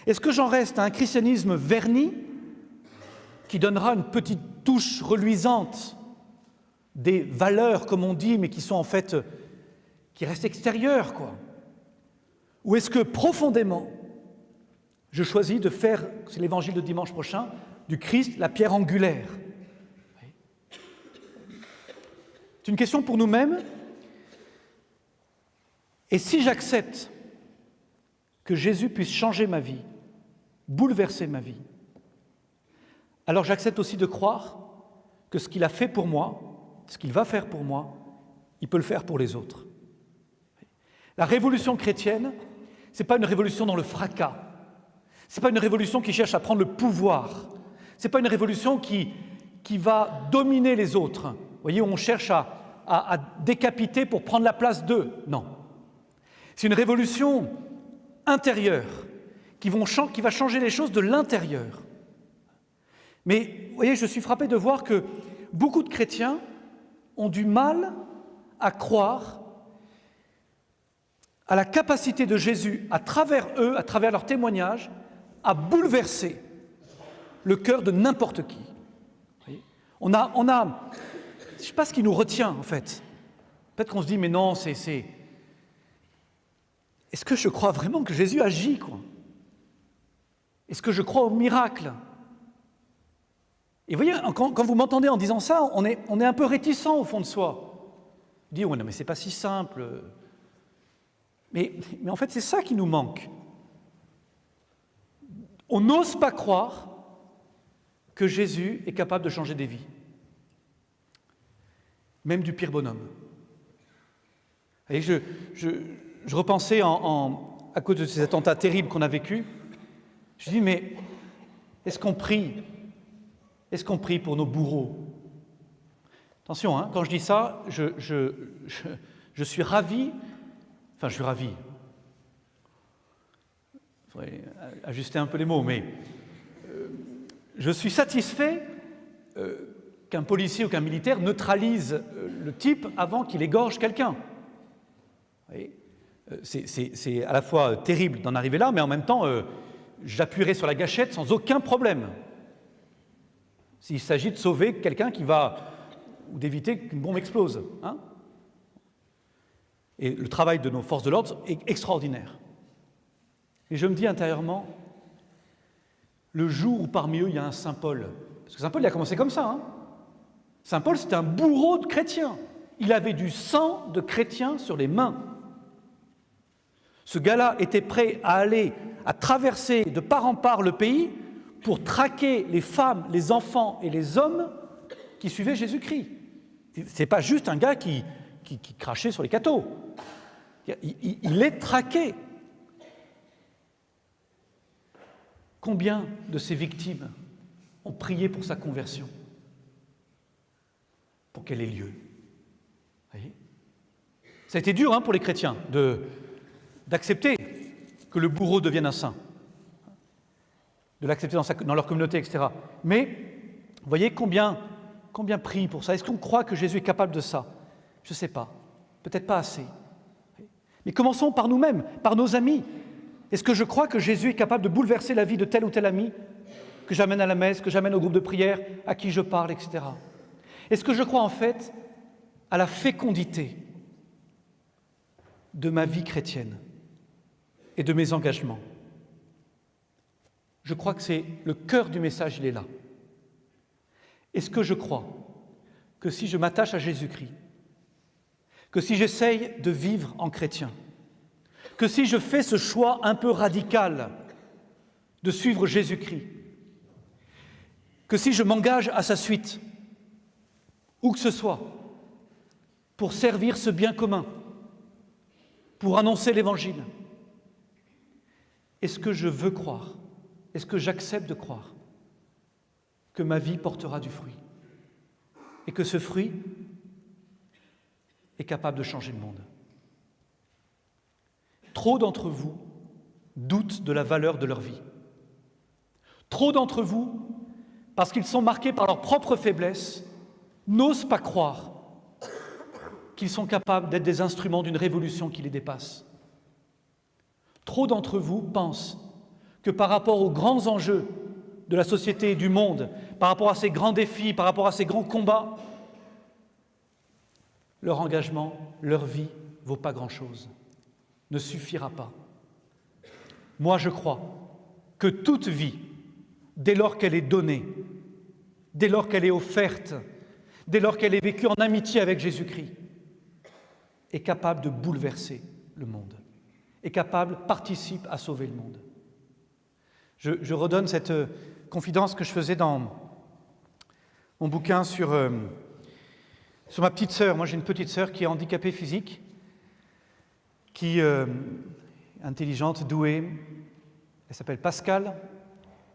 Est-ce que j'en reste à un christianisme verni qui donnera une petite touche reluisante, des valeurs, comme on dit, mais qui sont en fait, qui restent extérieures, quoi? Ou est-ce que profondément, je choisis de faire, c'est l'évangile de dimanche prochain, du Christ la pierre angulaire? C'est une question pour nous-mêmes. Et si j'accepte que Jésus puisse changer ma vie, bouleverser ma vie, alors j'accepte aussi de croire que ce qu'il a fait pour moi, ce qu'il va faire pour moi, il peut le faire pour les autres. La révolution chrétienne, ce n'est pas une révolution dans le fracas, ce n'est pas une révolution qui cherche à prendre le pouvoir, ce n'est pas une révolution qui va dominer les autres. Vous voyez, on cherche à décapiter pour prendre la place d'eux. Non. C'est une révolution intérieure qui va changer les choses de l'intérieur. Mais vous voyez, je suis frappé de voir que beaucoup de chrétiens ont du mal à croire à la capacité de Jésus, à travers eux, à travers leur témoignage, à bouleverser le cœur de n'importe qui. On a, je ne sais pas ce qui nous retient en fait. Peut-être qu'on se dit, mais non, est-ce que je crois vraiment que Jésus agit, quoi? Est-ce que je crois au miracle? Et vous voyez, quand vous m'entendez en disant ça, on est un peu réticent au fond de soi. On dit, ouais, non, mais c'est pas si simple. Mais en fait, c'est ça qui nous manque. On n'ose pas croire que Jésus est capable de changer des vies, même du pire bonhomme. Et je repensais à cause de ces attentats terribles qu'on a vécus, je dis, mais est-ce qu'on prie pour nos bourreaux? Attention, hein, quand je dis ça, je suis ravi, enfin je suis ravi, il faudrait ajuster un peu les mots, mais je suis satisfait qu'un policier ou qu'un militaire neutralise le type avant qu'il égorge quelqu'un. C'est à la fois terrible d'en arriver là, mais en même temps, j'appuierai sur la gâchette sans aucun problème. S'il s'agit de sauver quelqu'un ou d'éviter qu'une bombe explose. Hein. Et le travail de nos forces de l'ordre est extraordinaire. Et je me dis intérieurement, le jour où parmi eux il y a un Saint Paul, parce que Saint Paul il a commencé comme ça, hein. Saint Paul c'était un bourreau de chrétiens, il avait du sang de chrétiens sur les mains. Ce gars-là était prêt à traverser de part en part le pays pour traquer les femmes, les enfants et les hommes qui suivaient Jésus-Christ. C'est pas juste un gars qui crachait sur les cathos. Il est traqué. Combien de ces victimes ont prié pour sa conversion, pour qu'elle ait lieu? Vous voyez, ça a été dur pour les chrétiens d'accepter que le bourreau devienne un saint, de l'accepter dans leur communauté, etc. Mais vous voyez combien prient pour ça? Est-ce qu'on croit que Jésus est capable de ça? Je ne sais pas, peut-être pas assez. Mais commençons par nous-mêmes, par nos amis. Est-ce que je crois que Jésus est capable de bouleverser la vie de tel ou tel ami que j'amène à la messe, que j'amène au groupe de prière, à qui je parle, etc. Est-ce que je crois en fait à la fécondité de ma vie chrétienne et de mes engagements? Je crois que c'est le cœur du message, il est là. Est-ce que je crois que si je m'attache à Jésus-Christ, que si j'essaye de vivre en chrétien, que si je fais ce choix un peu radical de suivre Jésus-Christ, que si je m'engage à sa suite, où que ce soit, pour servir ce bien commun, pour annoncer l'Évangile, est-ce que je veux croire, est-ce que j'accepte de croire que ma vie portera du fruit et que ce fruit est capable de changer le monde? Trop d'entre vous doutent de la valeur de leur vie. Trop d'entre vous, parce qu'ils sont marqués par leur propre faiblesse, n'osent pas croire qu'ils sont capables d'être des instruments d'une révolution qui les dépasse. Trop d'entre vous pensent que par rapport aux grands enjeux de la société et du monde, par rapport à ces grands défis, par rapport à ces grands combats, leur engagement, leur vie ne vaut pas grand-chose, ne suffira pas. Moi, je crois que toute vie, dès lors qu'elle est donnée, dès lors qu'elle est offerte, dès lors qu'elle est vécue en amitié avec Jésus-Christ, est capable de bouleverser le monde, participe à sauver le monde. Je redonne cette confidence que je faisais dans mon bouquin sur ma petite sœur. Moi, j'ai une petite sœur qui est handicapée physique, qui est intelligente, douée. Elle s'appelle Pascale,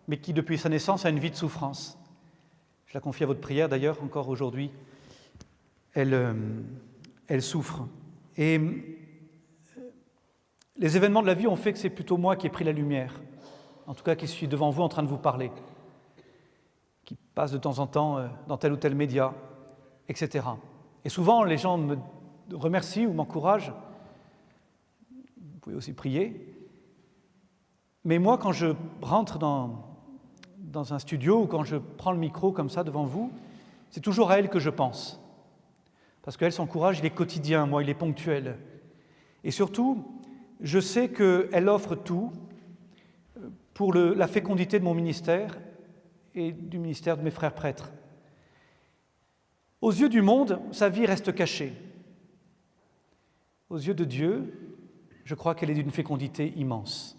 mais qui, depuis sa naissance, a une vie de souffrance. Je la confie à votre prière, d'ailleurs, encore aujourd'hui. Elle souffre. Et les événements de la vie ont fait que c'est plutôt moi qui ai pris la lumière, en tout cas qui suis devant vous en train de vous parler. qui passe de temps en temps dans tel ou tel média, etc. Et souvent, les gens me remercient ou m'encouragent. Vous pouvez aussi prier. Mais moi, quand je rentre dans un studio ou quand je prends le micro comme ça devant vous, c'est toujours à elle que je pense. Parce qu'elle, son courage, il est quotidien, moi, il est ponctuel. Et surtout, je sais qu'elle offre tout pour la fécondité de mon ministère et du ministère de mes frères prêtres. Aux yeux du monde, sa vie reste cachée. Aux yeux de Dieu, je crois qu'elle est d'une fécondité immense.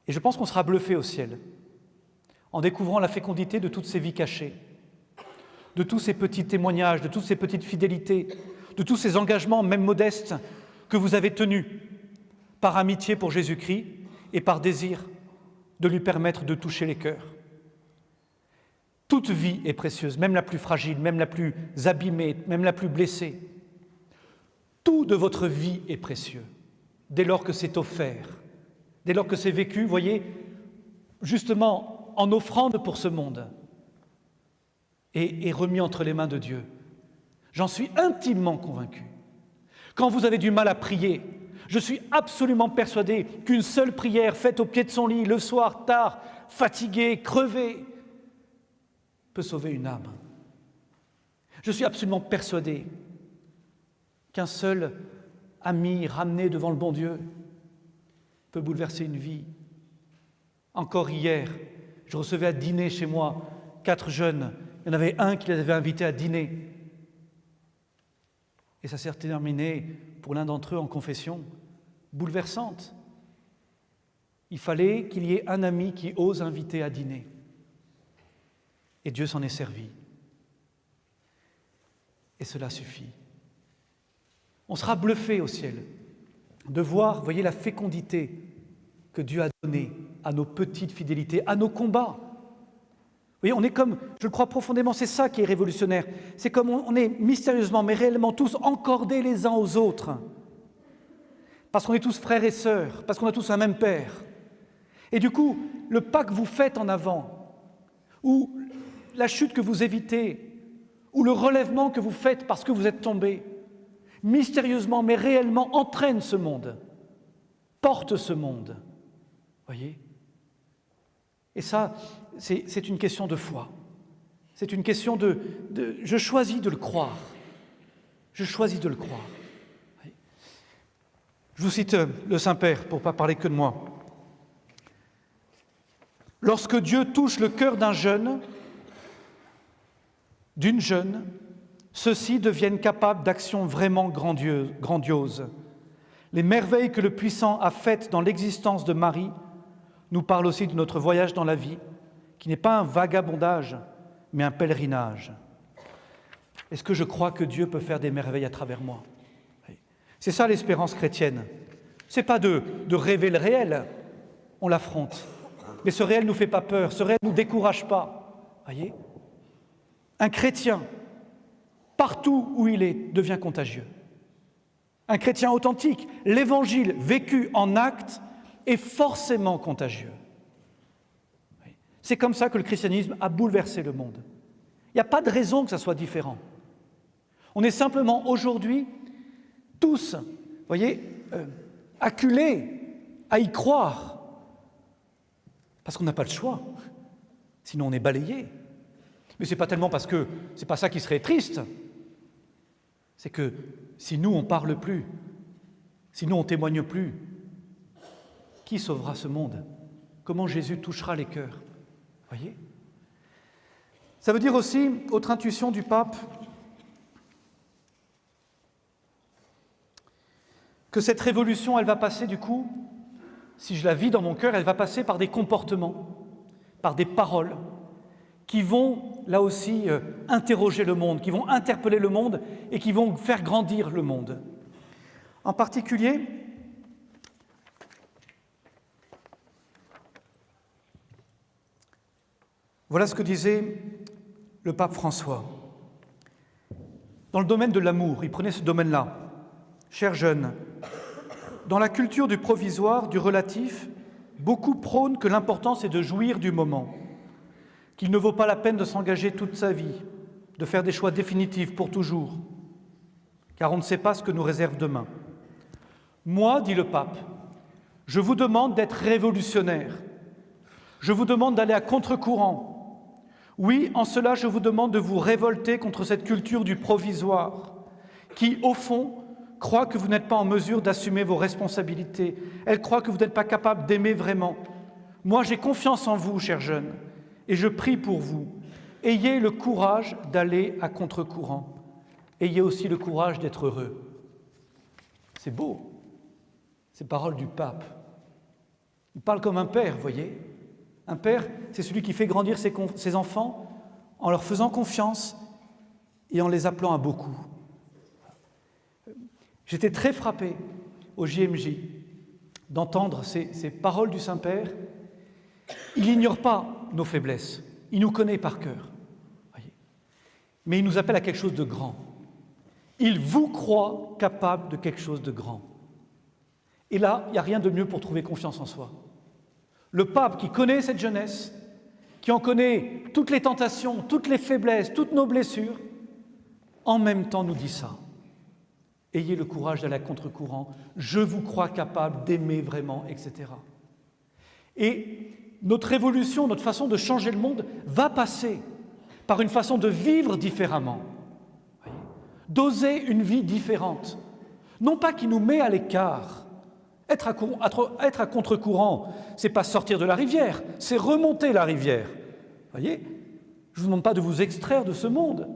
Et je pense qu'on sera bluffé au ciel en découvrant la fécondité de toutes ces vies cachées, de tous ces petits témoignages, de toutes ces petites fidélités, de tous ces engagements, même modestes, que vous avez tenus par amitié pour Jésus-Christ et par désir de lui permettre de toucher les cœurs. Toute vie est précieuse, même la plus fragile, même la plus abîmée, même la plus blessée. Tout de votre vie est précieux, dès lors que c'est offert, dès lors que c'est vécu, voyez, justement en offrande pour ce monde et remis entre les mains de Dieu. J'en suis intimement convaincu. Quand vous avez du mal à prier, je suis absolument persuadé qu'une seule prière faite au pied de son lit, le soir, tard, fatigué, crevé, peut sauver une âme. Je suis absolument persuadé qu'un seul ami ramené devant le bon Dieu peut bouleverser une vie. Encore hier, je recevais à dîner chez moi 4 jeunes. Il y en avait un qui les avait invités à dîner. Et ça s'est terminé pour l'un d'entre eux en confession bouleversante. Il fallait qu'il y ait un ami qui ose inviter à dîner. Et Dieu s'en est servi. Et cela suffit. On sera bluffé au ciel de voir, voyez, la fécondité que Dieu a donnée à nos petites fidélités, à nos combats. Vous voyez, on est comme, je le crois profondément, c'est ça qui est révolutionnaire. C'est comme on est mystérieusement, mais réellement tous encordés les uns aux autres. Parce qu'on est tous frères et sœurs, parce qu'on a tous un même Père. Et du coup, le pas que vous faites en avant, ou la chute que vous évitez, ou le relèvement que vous faites parce que vous êtes tombés, mystérieusement, mais réellement, entraîne ce monde, porte ce monde. Voyez ? Et ça, c'est une question de foi. C'est une question de je choisis de le croire. Je choisis de le croire. Voyez ? Je vous cite le Saint-Père pour ne pas parler que de moi. Lorsque Dieu touche le cœur d'un jeune, d'une jeune, ceux-ci deviennent capables d'actions vraiment grandioses. Les merveilles que le Puissant a faites dans l'existence de Marie nous parlent aussi de notre voyage dans la vie, qui n'est pas un vagabondage, mais un pèlerinage. Est-ce que je crois que Dieu peut faire des merveilles à travers moi ? C'est ça l'espérance chrétienne. Ce n'est pas de rêver le réel, on l'affronte. Mais ce réel ne nous fait pas peur, ce réel ne nous décourage pas. Voyez ? Un chrétien, partout où il est, devient contagieux. Un chrétien authentique, l'évangile vécu en acte est forcément contagieux. C'est comme ça que le christianisme a bouleversé le monde. Il n'y a pas de raison que ça soit différent. On est simplement aujourd'hui tous, voyez, acculés à y croire, parce qu'on n'a pas le choix, sinon on est balayé. Mais ce n'est pas tellement parce que ce n'est pas ça qui serait triste, c'est que si nous on ne parle plus, si nous on ne témoigne plus, qui sauvera ce monde ? Comment Jésus touchera les cœurs ? Voyez ? Ça veut dire aussi, autre intuition du pape, que cette révolution, elle va passer du coup, si je la vis dans mon cœur, elle va passer par des comportements, par des paroles, qui vont, là aussi, interroger le monde, qui vont interpeller le monde et qui vont faire grandir le monde. En particulier, voilà ce que disait le pape François. Dans le domaine de l'amour, il prenait ce domaine-là. Chers jeunes, dans la culture du provisoire, du relatif, beaucoup prônent que l'important c'est de jouir du moment, qu'il ne vaut pas la peine de s'engager toute sa vie, de faire des choix définitifs pour toujours, car on ne sait pas ce que nous réserve demain. Moi, dit le pape, je vous demande d'être révolutionnaire. Je vous demande d'aller à contre-courant. Oui, en cela, je vous demande de vous révolter contre cette culture du provisoire, qui, au fond, croit que vous n'êtes pas en mesure d'assumer vos responsabilités. Elle croit que vous n'êtes pas capable d'aimer vraiment. Moi, j'ai confiance en vous, chers jeunes, et je prie pour vous. Ayez le courage d'aller à contre-courant. Ayez aussi le courage d'être heureux. C'est beau, ces paroles du pape. Il parle comme un père, voyez. Un père, c'est celui qui fait grandir ses enfants en leur faisant confiance et en les appelant à beaucoup. J'étais très frappé au JMJ d'entendre ces paroles du Saint-Père. Il n'ignore pas nos faiblesses, il nous connaît par cœur. Voyez. Mais il nous appelle à quelque chose de grand. Il vous croit capable de quelque chose de grand. Et là, il n'y a rien de mieux pour trouver confiance en soi. Le pape qui connaît cette jeunesse, qui en connaît toutes les tentations, toutes les faiblesses, toutes nos blessures, en même temps nous dit ça. Ayez le courage d'aller à contre-courant, je vous crois capable d'aimer vraiment, etc. Et notre révolution, notre façon de changer le monde va passer par une façon de vivre différemment, d'oser une vie différente, non pas qui nous met à l'écart. Être à contre-courant, c'est pas sortir de la rivière, c'est remonter la rivière. Voyez, je ne vous demande pas de vous extraire de ce monde,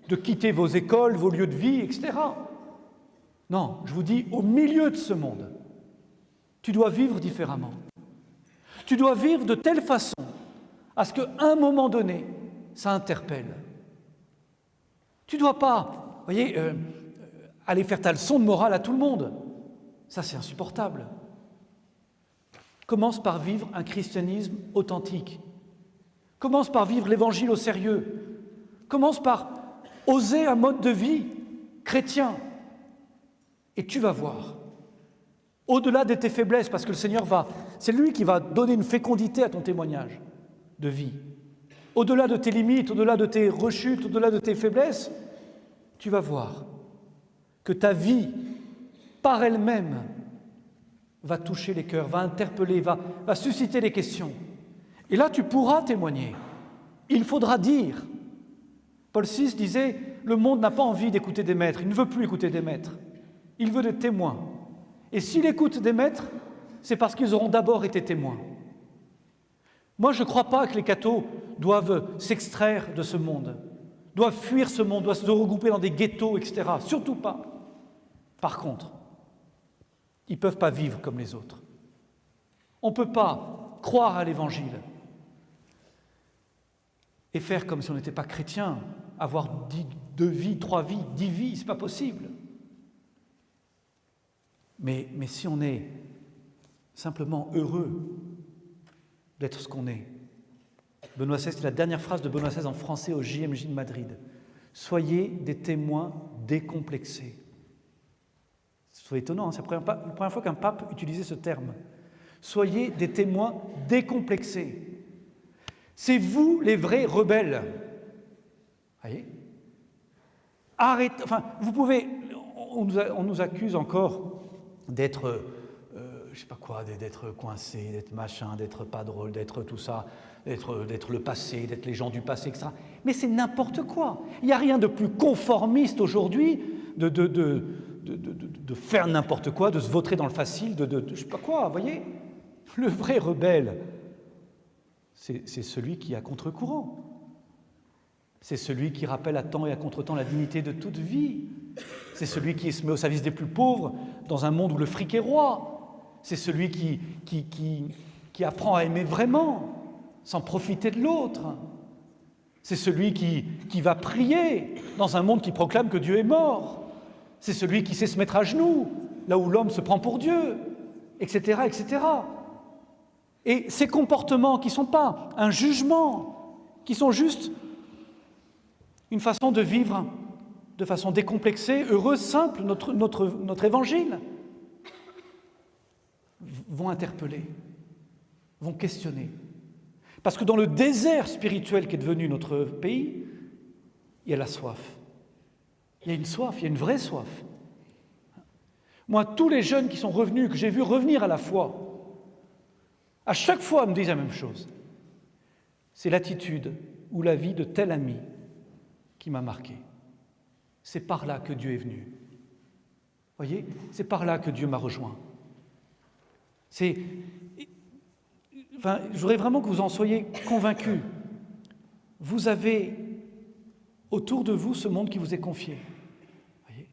de quitter vos écoles, vos lieux de vie, etc. Non, je vous dis, au milieu de ce monde, tu dois vivre différemment. Tu dois vivre de telle façon à ce qu'à un moment donné, ça interpelle. Tu ne dois pas, voyez, aller faire ta leçon de morale à tout le monde. Ça, c'est insupportable. Commence par vivre un christianisme authentique. Commence par vivre l'Évangile au sérieux. Commence par oser un mode de vie chrétien. Et tu vas voir, au-delà de tes faiblesses, parce que le Seigneur c'est lui qui va donner une fécondité à ton témoignage de vie. Au-delà de tes limites, au-delà de tes rechutes, au-delà de tes faiblesses, tu vas voir que ta vie, par elle-même, va toucher les cœurs, va interpeller, va susciter les questions. Et là, tu pourras témoigner. Il faudra dire. Paul VI disait, le monde n'a pas envie d'écouter des maîtres, il ne veut plus écouter des maîtres. Il veut des témoins. Et s'il écoute des maîtres, c'est parce qu'ils auront d'abord été témoins. Moi, je ne crois pas que les cathos doivent s'extraire de ce monde, doivent fuir ce monde, doivent se regrouper dans des ghettos, etc. Surtout pas. Par contre, ils ne peuvent pas vivre comme les autres. On ne peut pas croire à l'Évangile et faire comme si on n'était pas chrétien, avoir 2 vies, 3 vies, 10 vies, ce n'est pas possible. Mais si on est simplement heureux d'être ce qu'on est, Benoît XVI, c'est la dernière phrase de Benoît XVI en français au JMJ de Madrid. Soyez des témoins décomplexés. C'est étonnant, hein, c'est la première fois qu'un pape utilisait ce terme. Soyez des témoins décomplexés. C'est vous les vrais rebelles. Voyez ? Arrêtez, vous pouvez, on nous accuse encore d'être, je sais pas quoi, d'être coincé, d'être machin, d'être pas drôle, d'être tout ça, d'être le passé, d'être les gens du passé, etc. Mais c'est n'importe quoi. Il n'y a rien de plus conformiste aujourd'hui de faire n'importe quoi, de se vautrer dans le facile, je sais pas quoi, vous voyez. Le vrai rebelle, c'est celui qui est à contre-courant. C'est celui qui rappelle à temps et à contre-temps la dignité de toute vie. C'est celui qui se met au service des plus pauvres dans un monde où le fric est roi. C'est celui qui apprend à aimer vraiment, sans profiter de l'autre. C'est celui qui va prier dans un monde qui proclame que Dieu est mort. C'est celui qui sait se mettre à genoux, là où l'homme se prend pour Dieu, etc., etc. Et ces comportements qui ne sont pas un jugement, qui sont juste une façon de vivre de façon décomplexée, heureuse, simple, notre évangile, vont interpeller, vont questionner. Parce que dans le désert spirituel qui est devenu notre pays, il y a la soif. Il y a une soif, il y a une vraie soif. Moi, tous les jeunes qui sont revenus, que j'ai vus revenir à la foi, à chaque fois, me disent la même chose. C'est l'attitude ou la vie de tel ami qui m'a marqué. C'est par là que Dieu est venu. Voyez, c'est par là que Dieu m'a rejoint. Je voudrais vraiment que vous en soyez convaincus. Vous avez autour de vous ce monde qui vous est confié. Voyez ?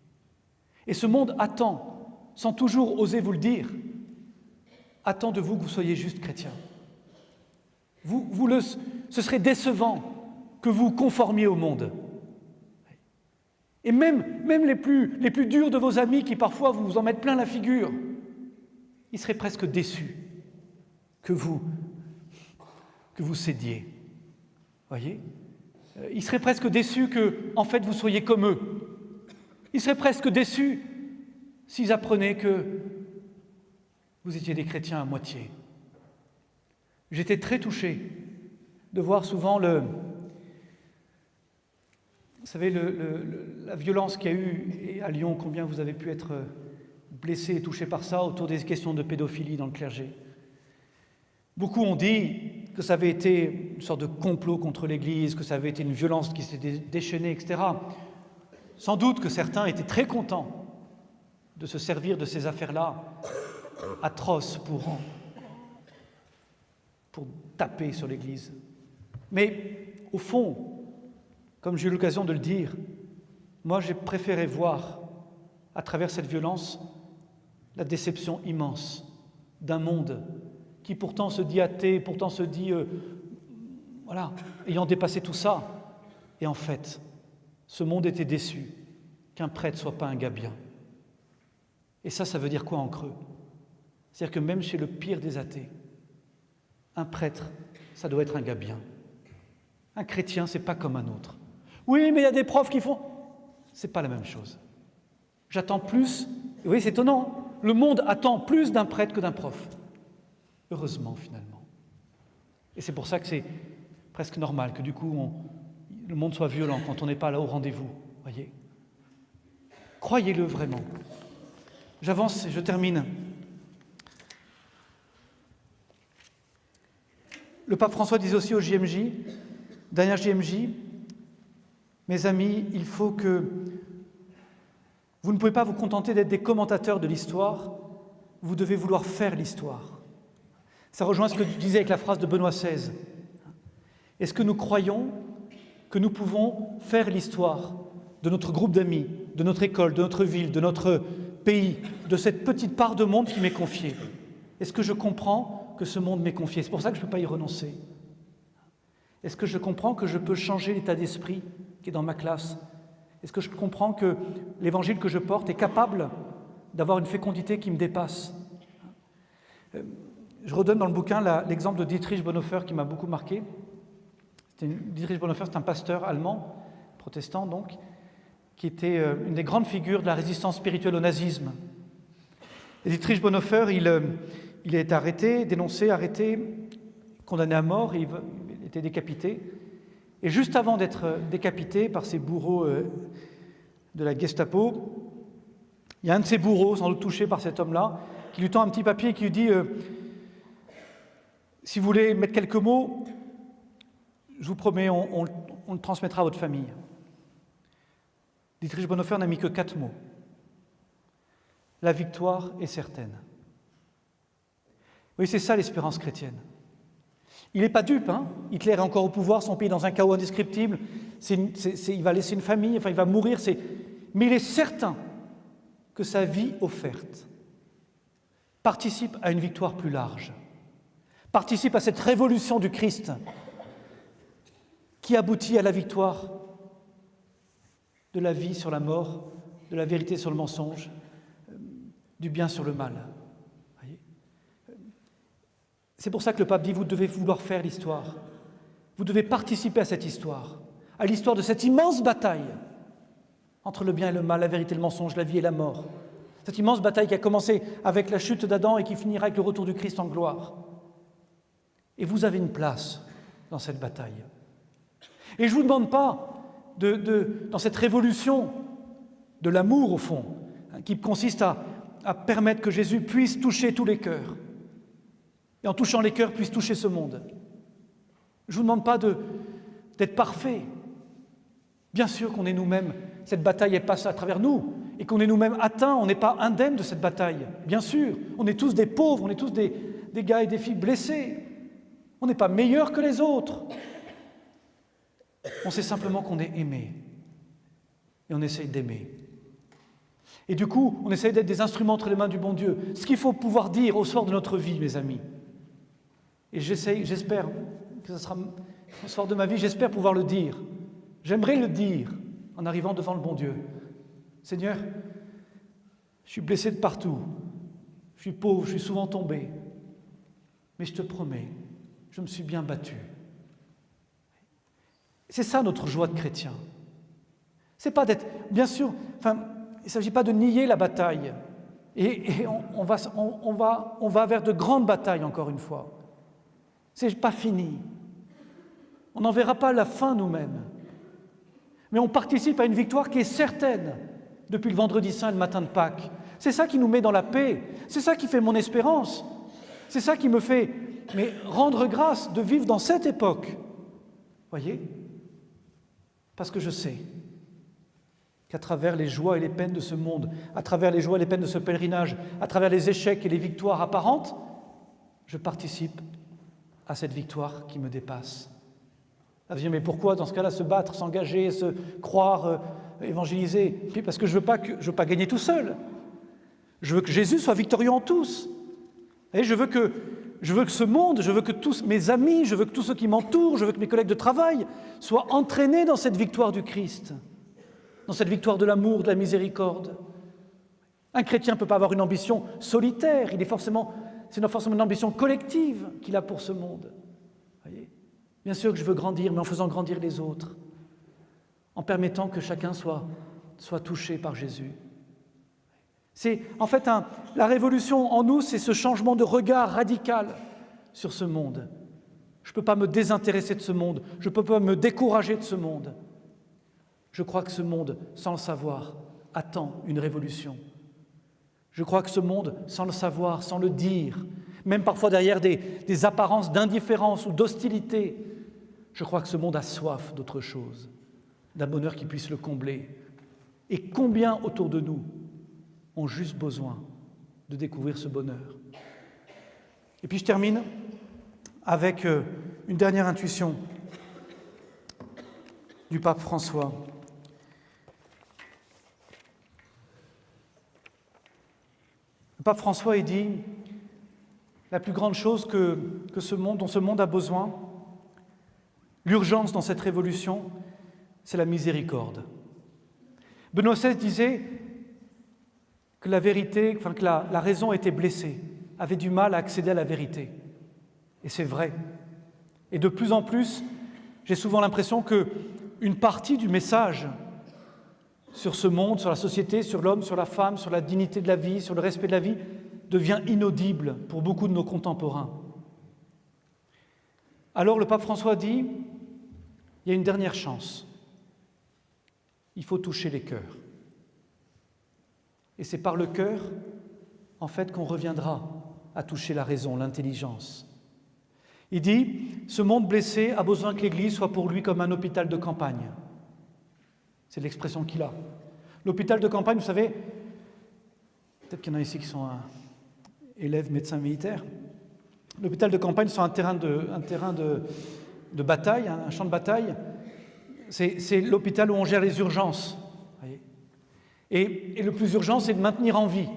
Et ce monde attend, sans toujours oser vous le dire, attend de vous que vous soyez juste chrétien. Ce serait décevant que vous vous conformiez au monde. Et même les plus durs de vos amis qui parfois vous en mettent plein la figure, ils seraient presque déçus que vous cédiez. Voyez ? Ils seraient presque déçus que, en fait, vous soyez comme eux. Ils seraient presque déçus s'ils apprenaient que vous étiez des chrétiens à moitié. J'étais très touché de voir souvent la violence qu'il y a eu à Lyon, combien vous avez pu être blessés et touchés par ça autour des questions de pédophilie dans le clergé. Beaucoup ont dit que ça avait été une sorte de complot contre l'Église, que ça avait été une violence qui s'était déchaînée, etc. Sans doute que certains étaient très contents de se servir de ces affaires-là atroces pour taper sur l'Église. Mais au fond, comme j'ai eu l'occasion de le dire, moi j'ai préféré voir à travers cette violence la déception immense d'un monde qui pourtant se dit athée, pourtant se dit, ayant dépassé tout ça. Et en fait, ce monde était déçu qu'un prêtre ne soit pas un gars bien. Et ça veut dire quoi en creux ? C'est-à-dire que même chez le pire des athées, un prêtre, ça doit être un gars bien. Un chrétien, c'est pas comme un autre. Oui, mais il y a des profs qui font... C'est pas la même chose. J'attends plus... Oui, c'est étonnant. Le monde attend plus d'un prêtre que d'un prof. Heureusement, finalement. Et c'est pour ça que c'est presque normal que du coup, le monde soit violent quand on n'est pas là au rendez-vous. Voyez ? Croyez-le vraiment. J'avance et je termine. Le pape François disait aussi au JMJ, dernière JMJ, mes amis, il faut que vous ne pouvez pas vous contenter d'être des commentateurs de l'histoire, vous devez vouloir faire l'histoire. Ça rejoint ce que je disais avec la phrase de Benoît XVI. Est-ce que nous croyons que nous pouvons faire l'histoire de notre groupe d'amis, de notre école, de notre ville, de notre pays, de cette petite part de monde qui m'est confiée ? Est-ce que je comprends que ce monde m'est confié ? C'est pour ça que je ne peux pas y renoncer. Est-ce que je comprends que je peux changer l'état d'esprit qui est dans ma classe ? Est-ce que je comprends que l'évangile que je porte est capable d'avoir une fécondité qui me dépasse ? Je redonne dans le bouquin l'exemple de Dietrich Bonhoeffer qui m'a beaucoup marqué. Dietrich Bonhoeffer, c'est un pasteur allemand, protestant donc, qui était une des grandes figures de la résistance spirituelle au nazisme. Et Dietrich Bonhoeffer, il est arrêté, dénoncé, arrêté, condamné à mort, il était décapité. Et juste avant d'être décapité par ses bourreaux de la Gestapo, il y a un de ses bourreaux, sans doute touché par cet homme-là, qui lui tend un petit papier et qui lui dit si vous voulez mettre quelques mots, je vous promets, on le transmettra à votre famille. Dietrich Bonhoeffer n'a mis que 4 mots. La victoire est certaine. Oui, c'est ça l'espérance chrétienne. Il n'est pas dupe, hein. Hitler est encore au pouvoir, son pays est dans un chaos indescriptible, il va laisser une famille, il va mourir, mais il est certain que sa vie offerte participe à une victoire plus large, participe à cette révolution du Christ qui aboutit à la victoire de la vie sur la mort, de la vérité sur le mensonge, du bien sur le mal. Voyez ? C'est pour ça que le pape dit, vous devez vouloir faire l'histoire. Vous devez participer à cette histoire, à l'histoire de cette immense bataille entre le bien et le mal, la vérité et le mensonge, la vie et la mort. Cette immense bataille qui a commencé avec la chute d'Adam et qui finira avec le retour du Christ en gloire. Et vous avez une place dans cette bataille. Et je ne vous demande pas, dans cette révolution de l'amour au fond, qui consiste à permettre que Jésus puisse toucher tous les cœurs, et en touchant les cœurs puisse toucher ce monde. Je ne vous demande pas d'être parfait. Bien sûr qu'on est nous-mêmes, cette bataille est passée à travers nous, et qu'on est nous-mêmes atteints, on n'est pas indemne de cette bataille. Bien sûr, on est tous des pauvres, on est tous des gars et des filles blessés. On n'est pas meilleurs que les autres. On sait simplement qu'on est aimé. Et on essaye d'aimer. Et du coup, on essaye d'être des instruments entre les mains du bon Dieu. Ce qu'il faut pouvoir dire au soir de notre vie, mes amis. Et j'espère que ce sera au soir de ma vie, j'espère pouvoir le dire. J'aimerais le dire en arrivant devant le bon Dieu. Seigneur, je suis blessé de partout. Je suis pauvre, je suis souvent tombé. Mais je te promets, je me suis bien battu. C'est ça notre joie de chrétien. C'est pas d'être, bien sûr, il ne s'agit pas de nier la bataille. Et on va vers de grandes batailles encore une fois. C'est pas fini. On n'en verra pas la fin nous-mêmes. Mais on participe à une victoire qui est certaine depuis le vendredi saint et le matin de Pâques. C'est ça qui nous met dans la paix. C'est ça qui fait mon espérance. C'est ça qui me fait rendre grâce de vivre dans cette époque. Voyez ? Parce que je sais qu'à travers les joies et les peines de ce monde, à travers les joies et les peines de ce pèlerinage, à travers les échecs et les victoires apparentes, je participe à cette victoire qui me dépasse. Mais pourquoi dans ce cas-là se battre, s'engager, se croire, évangéliser ? Puis parce que je veux pas gagner tout seul. Je veux que Jésus soit victorieux en tous. Et je veux que ce monde, je veux que tous mes amis, je veux que tous ceux qui m'entourent, je veux que mes collègues de travail soient entraînés dans cette victoire du Christ, dans cette victoire de l'amour, de la miséricorde. Un chrétien ne peut pas avoir une ambition solitaire, c'est forcément une ambition collective qu'il a pour ce monde. Voyez ? Bien sûr que je veux grandir, mais en faisant grandir les autres, en permettant que chacun soit touché par Jésus. C'est en fait la révolution en nous, c'est ce changement de regard radical sur ce monde. Je ne peux pas me désintéresser de ce monde, je ne peux pas me décourager de ce monde. Je crois que ce monde, sans le savoir, attend une révolution. Je crois que ce monde, sans le savoir, sans le dire, même parfois derrière des apparences d'indifférence ou d'hostilité, je crois que ce monde a soif d'autre chose, d'un bonheur qui puisse le combler. Et combien autour de nous ont juste besoin de découvrir ce bonheur. Et puis je termine avec une dernière intuition du pape François. Le pape François, il dit la plus grande chose dont ce monde a besoin, l'urgence dans cette révolution, c'est la miséricorde. Benoît XVI disait que la raison était blessée, avait du mal à accéder à la vérité. Et c'est vrai. Et de plus en plus, j'ai souvent l'impression qu'une partie du message sur ce monde, sur la société, sur l'homme, sur la femme, sur la dignité de la vie, sur le respect de la vie, devient inaudible pour beaucoup de nos contemporains. Alors le pape François dit, il y a une dernière chance. Il faut toucher les cœurs. Et c'est par le cœur, en fait, qu'on reviendra à toucher la raison, l'intelligence. Il dit, ce monde blessé a besoin que l'Église soit pour lui comme un hôpital de campagne. C'est l'expression qu'il a. L'hôpital de campagne, vous savez, peut-être qu'il y en a ici qui sont élèves médecins militaires. L'hôpital de campagne, c'est un terrain de bataille, un champ de bataille. C'est l'hôpital où on gère les urgences. Voyez. Et le plus urgent, c'est de maintenir en vie.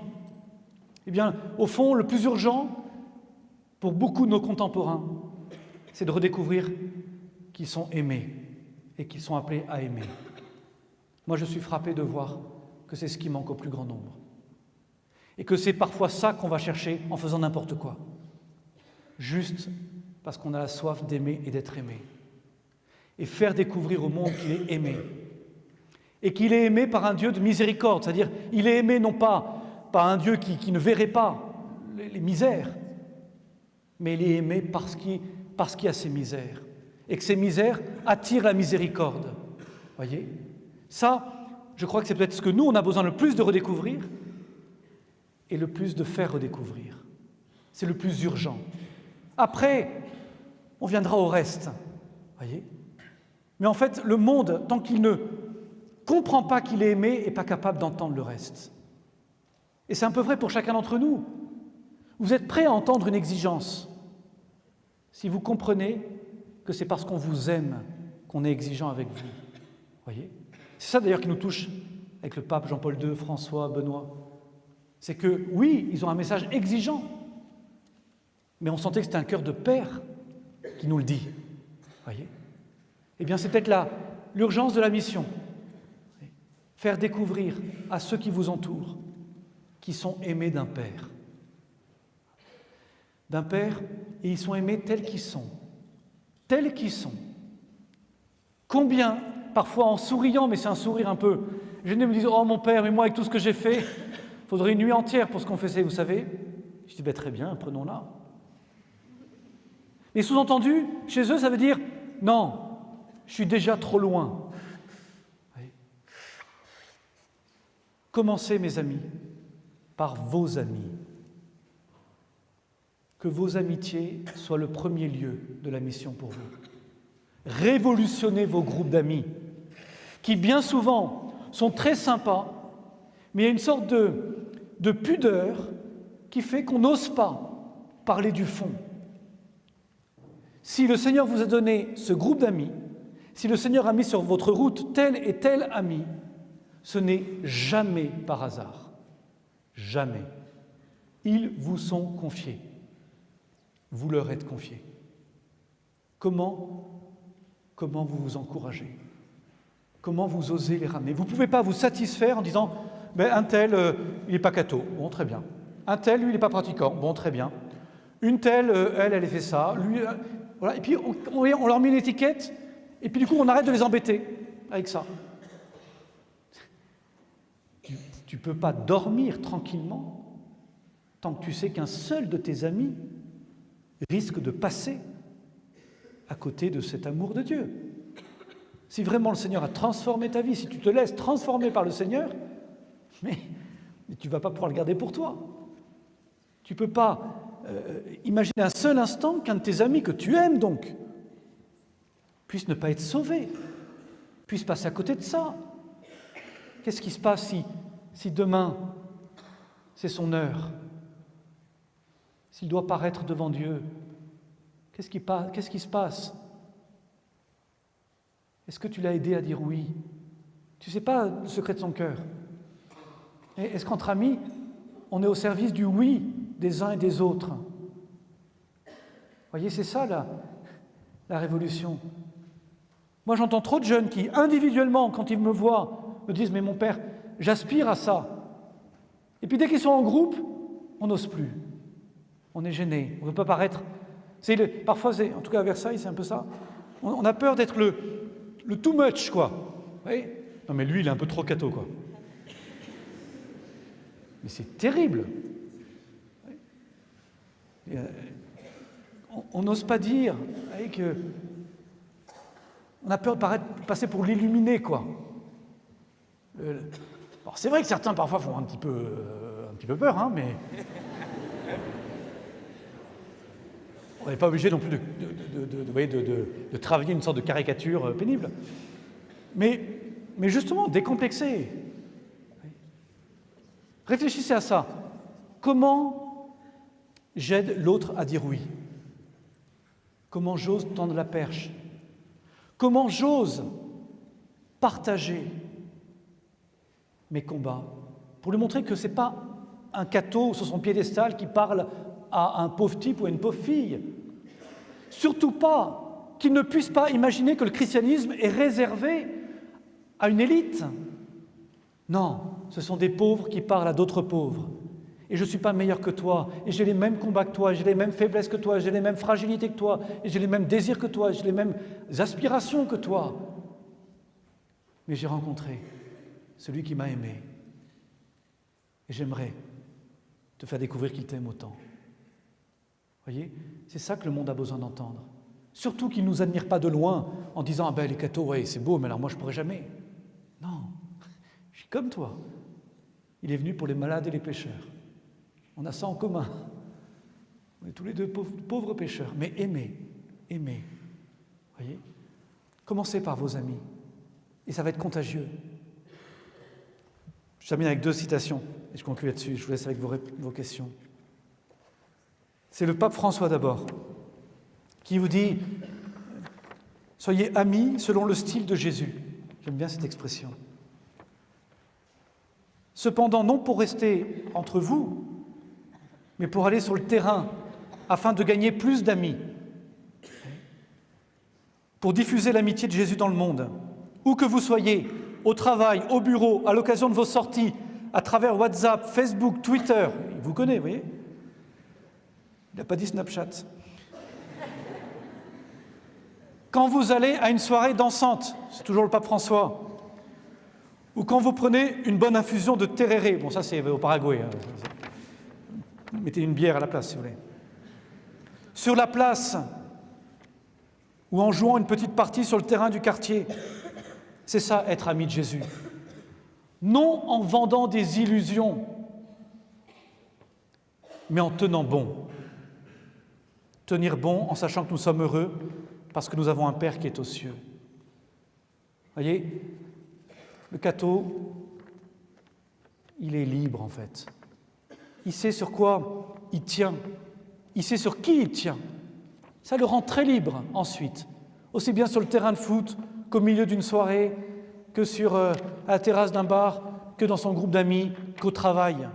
Eh bien, au fond, le plus urgent, pour beaucoup de nos contemporains, c'est de redécouvrir qu'ils sont aimés et qu'ils sont appelés à aimer. Moi, je suis frappé de voir que c'est ce qui manque au plus grand nombre. Et que c'est parfois ça qu'on va chercher en faisant n'importe quoi. Juste parce qu'on a la soif d'aimer et d'être aimé. Et faire découvrir au monde qu'il est aimé. Et qu'il est aimé par un Dieu de miséricorde, c'est-à-dire il est aimé non pas par un Dieu qui ne verrait pas les misères, mais il est aimé parce qu'il y a ces misères. et que ces misères attirent la miséricorde. Voyez? Ça, je crois que c'est peut-être ce que nous, on a besoin le plus de redécouvrir et le plus de faire redécouvrir. C'est le plus urgent. Après, on viendra au reste. Voyez? Mais en fait, le monde, tant qu'il ne comprend pas qu'il est aimé, n'est pas capable d'entendre le reste. Et c'est un peu vrai pour chacun d'entre nous. Vous êtes prêt à entendre une exigence si vous comprenez que c'est parce qu'on vous aime qu'on est exigeant avec vous. Voyez ? C'est ça d'ailleurs qui nous touche avec le pape Jean-Paul II, François, Benoît. C'est que, oui, ils ont un message exigeant, mais on sentait que c'était un cœur de père qui nous le dit. Voyez ? Eh bien, c'est peut-être là l'urgence de la mission. Faire découvrir à ceux qui vous entourent qu'ils sont aimés d'un père. D'un père, et ils sont aimés tels qu'ils sont. Tels qu'ils sont. Combien, parfois en souriant, mais c'est un sourire un peu gêné, me disent « Oh mon père, mais moi avec tout ce que j'ai fait, il faudrait une nuit entière pour se confesser, vous savez ?» Je dis « Très bien, prenons-la. » Et sous-entendu, chez eux, ça veut dire « Non, je suis déjà trop loin. » Commencez, mes amis, par vos amis. Que vos amitiés soient le premier lieu de la mission pour vous. Révolutionnez vos groupes d'amis, qui bien souvent sont très sympas, mais il y a une sorte de pudeur qui fait qu'on n'ose pas parler du fond. Si le Seigneur vous a donné ce groupe d'amis, si le Seigneur a mis sur votre route tel et tel ami, ce n'est jamais par hasard. Jamais. Ils vous sont confiés. Vous leur êtes confiés. Comment vous vous encouragez? Comment vous osez les ramener? Vous ne pouvez pas vous satisfaire en disant « un tel, il n'est pas catho. Bon, très bien. Un tel, lui, il n'est pas pratiquant. Bon, très bien. Une telle, elle fait ça. Lui, voilà. » Et puis, on leur met une étiquette, et puis du coup, on arrête de les embêter avec ça. Tu ne peux pas dormir tranquillement tant que tu sais qu'un seul de tes amis risque de passer à côté de cet amour de Dieu. Si vraiment le Seigneur a transformé ta vie, si tu te laisses transformer par le Seigneur, mais tu ne vas pas pouvoir le garder pour toi. Tu ne peux pas imaginer un seul instant qu'un de tes amis que tu aimes donc puisse ne pas être sauvé, puisse passer à côté de ça. Qu'est-ce qui se passe si demain c'est son heure? S'il doit paraître devant Dieu, qu'est-ce qui se passe? Est-ce que tu l'as aidé à dire oui? Tu ne sais pas le secret de son cœur. Est-ce qu'entre amis, on est au service du oui des uns et des autres? Vous voyez, c'est ça la révolution. Moi, j'entends trop de jeunes qui, individuellement, quand ils me voient, me disent « Mais mon père, j'aspire à ça. » Et puis dès qu'ils sont en groupe, on n'ose plus. On est gêné, on ne veut pas paraître. Parfois, en tout cas à Versailles, c'est un peu ça. On a peur d'être le too much, quoi. Vous voyez? Non, mais lui, il est un peu trop catho, quoi. Mais c'est terrible. On n'ose pas dire que. On a peur de passer pour l'illuminé, quoi. Alors, c'est vrai que certains, parfois, font un petit peu peur, hein, mais. On n'est pas obligé non plus de travailler une sorte de caricature pénible. Mais justement, décomplexer. Réfléchissez à ça. Comment j'aide l'autre à dire oui? Comment j'ose tendre la perche? Comment j'ose partager mes combats pour lui montrer que ce n'est pas un catho sur son piédestal qui parle à un pauvre type ou à une pauvre fille. Surtout pas qu'il ne puisse pas imaginer que le christianisme est réservé à une élite. Non, ce sont des pauvres qui parlent à d'autres pauvres. Et je ne suis pas meilleur que toi, et j'ai les mêmes combats que toi, j'ai les mêmes faiblesses que toi, j'ai les mêmes fragilités que toi, et j'ai les mêmes désirs que toi, j'ai les mêmes aspirations que toi. Mais j'ai rencontré celui qui m'a aimé. Et j'aimerais te faire découvrir qu'il t'aime autant. Voyez, c'est ça que le monde a besoin d'entendre. Surtout qu'ils ne nous admirent pas de loin en disant « Ah ben les cathos, ouais, c'est beau, mais alors moi je ne pourrais jamais. » Non, je suis comme toi. Il est venu pour les malades et les pécheurs. On a ça en commun. On est tous les deux pauvres pécheurs, mais aimez. Voyez ? Commencez par vos amis, et ça va être contagieux. Je termine avec 2 citations, et je conclue là-dessus, je vous laisse avec vos questions. C'est le pape François d'abord, qui vous dit « Soyez amis selon le style de Jésus ». J'aime bien cette expression. Cependant, non pour rester entre vous, mais pour aller sur le terrain, afin de gagner plus d'amis, pour diffuser l'amitié de Jésus dans le monde, où que vous soyez, au travail, au bureau, à l'occasion de vos sorties, à travers WhatsApp, Facebook, Twitter. Il vous connaît, vous voyez ? Il n'a pas dit Snapchat. Quand vous allez à une soirée dansante, c'est toujours le pape François, ou quand vous prenez une bonne infusion de tereré, bon ça c'est au Paraguay, hein. Mettez une bière à la place si vous voulez. Sur la place, ou en jouant une petite partie sur le terrain du quartier, c'est ça être ami de Jésus. Non en vendant des illusions, mais en tenant bon. Tenir bon en sachant que nous sommes heureux parce que nous avons un Père qui est aux cieux. Voyez, le catho, il est libre en fait. Il sait sur quoi il tient, il sait sur qui il tient. Ça le rend très libre ensuite, aussi bien sur le terrain de foot qu'au milieu d'une soirée, que à la terrasse d'un bar, que dans son groupe d'amis, qu'au travail.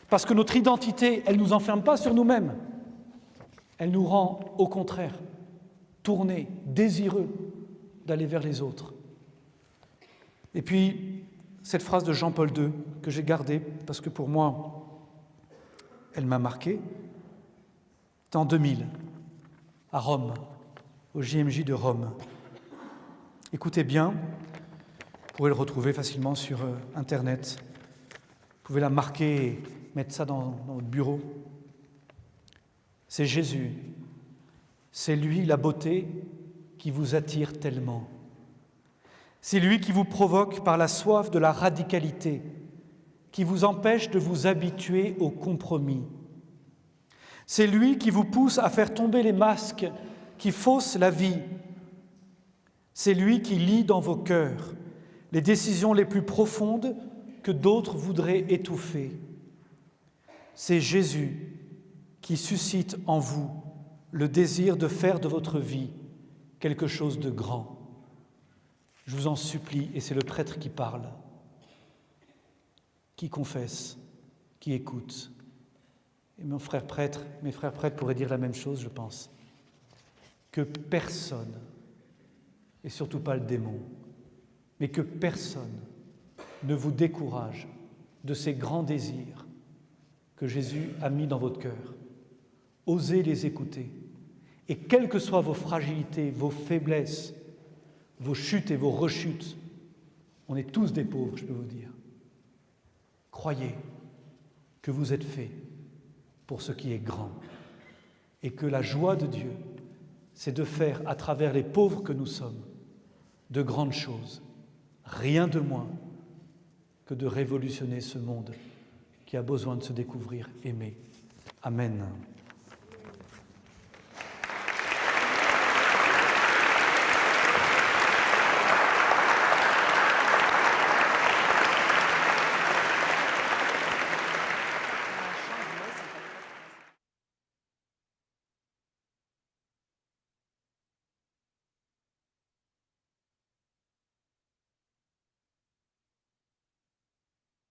Parce que notre identité, elle ne nous enferme pas sur nous-mêmes. Elle nous rend, au contraire, tournés, désireux d'aller vers les autres. Et puis, cette phrase de Jean-Paul II, que j'ai gardée, parce que pour moi, elle m'a marqué. C'était en 2000, à Rome, au JMJ de Rome. Écoutez bien, vous pourrez le retrouver facilement sur Internet. Vous pouvez la marquer et mettre ça dans votre bureau. C'est Jésus, c'est lui la beauté qui vous attire tellement. C'est lui qui vous provoque par la soif de la radicalité, qui vous empêche de vous habituer au compromis. C'est lui qui vous pousse à faire tomber les masques qui faussent la vie. C'est lui qui lie dans vos cœurs les décisions les plus profondes que d'autres voudraient étouffer. C'est Jésus qui suscite en vous le désir de faire de votre vie quelque chose de grand. Je vous en supplie, et c'est le prêtre qui parle, qui confesse, qui écoute. Et mes frères prêtres pourraient dire la même chose, je pense. Que personne, et surtout pas le démon, mais que personne ne vous décourage de ces grands désirs que Jésus a mis dans votre cœur. Osez les écouter. Et quelles que soient vos fragilités, vos faiblesses, vos chutes et vos rechutes, on est tous des pauvres, je peux vous dire. Croyez que vous êtes faits pour ce qui est grand et que la joie de Dieu, c'est de faire, à travers les pauvres que nous sommes, de grandes choses, rien de moins que de révolutionner ce monde qui a besoin de se découvrir aimé. Amen.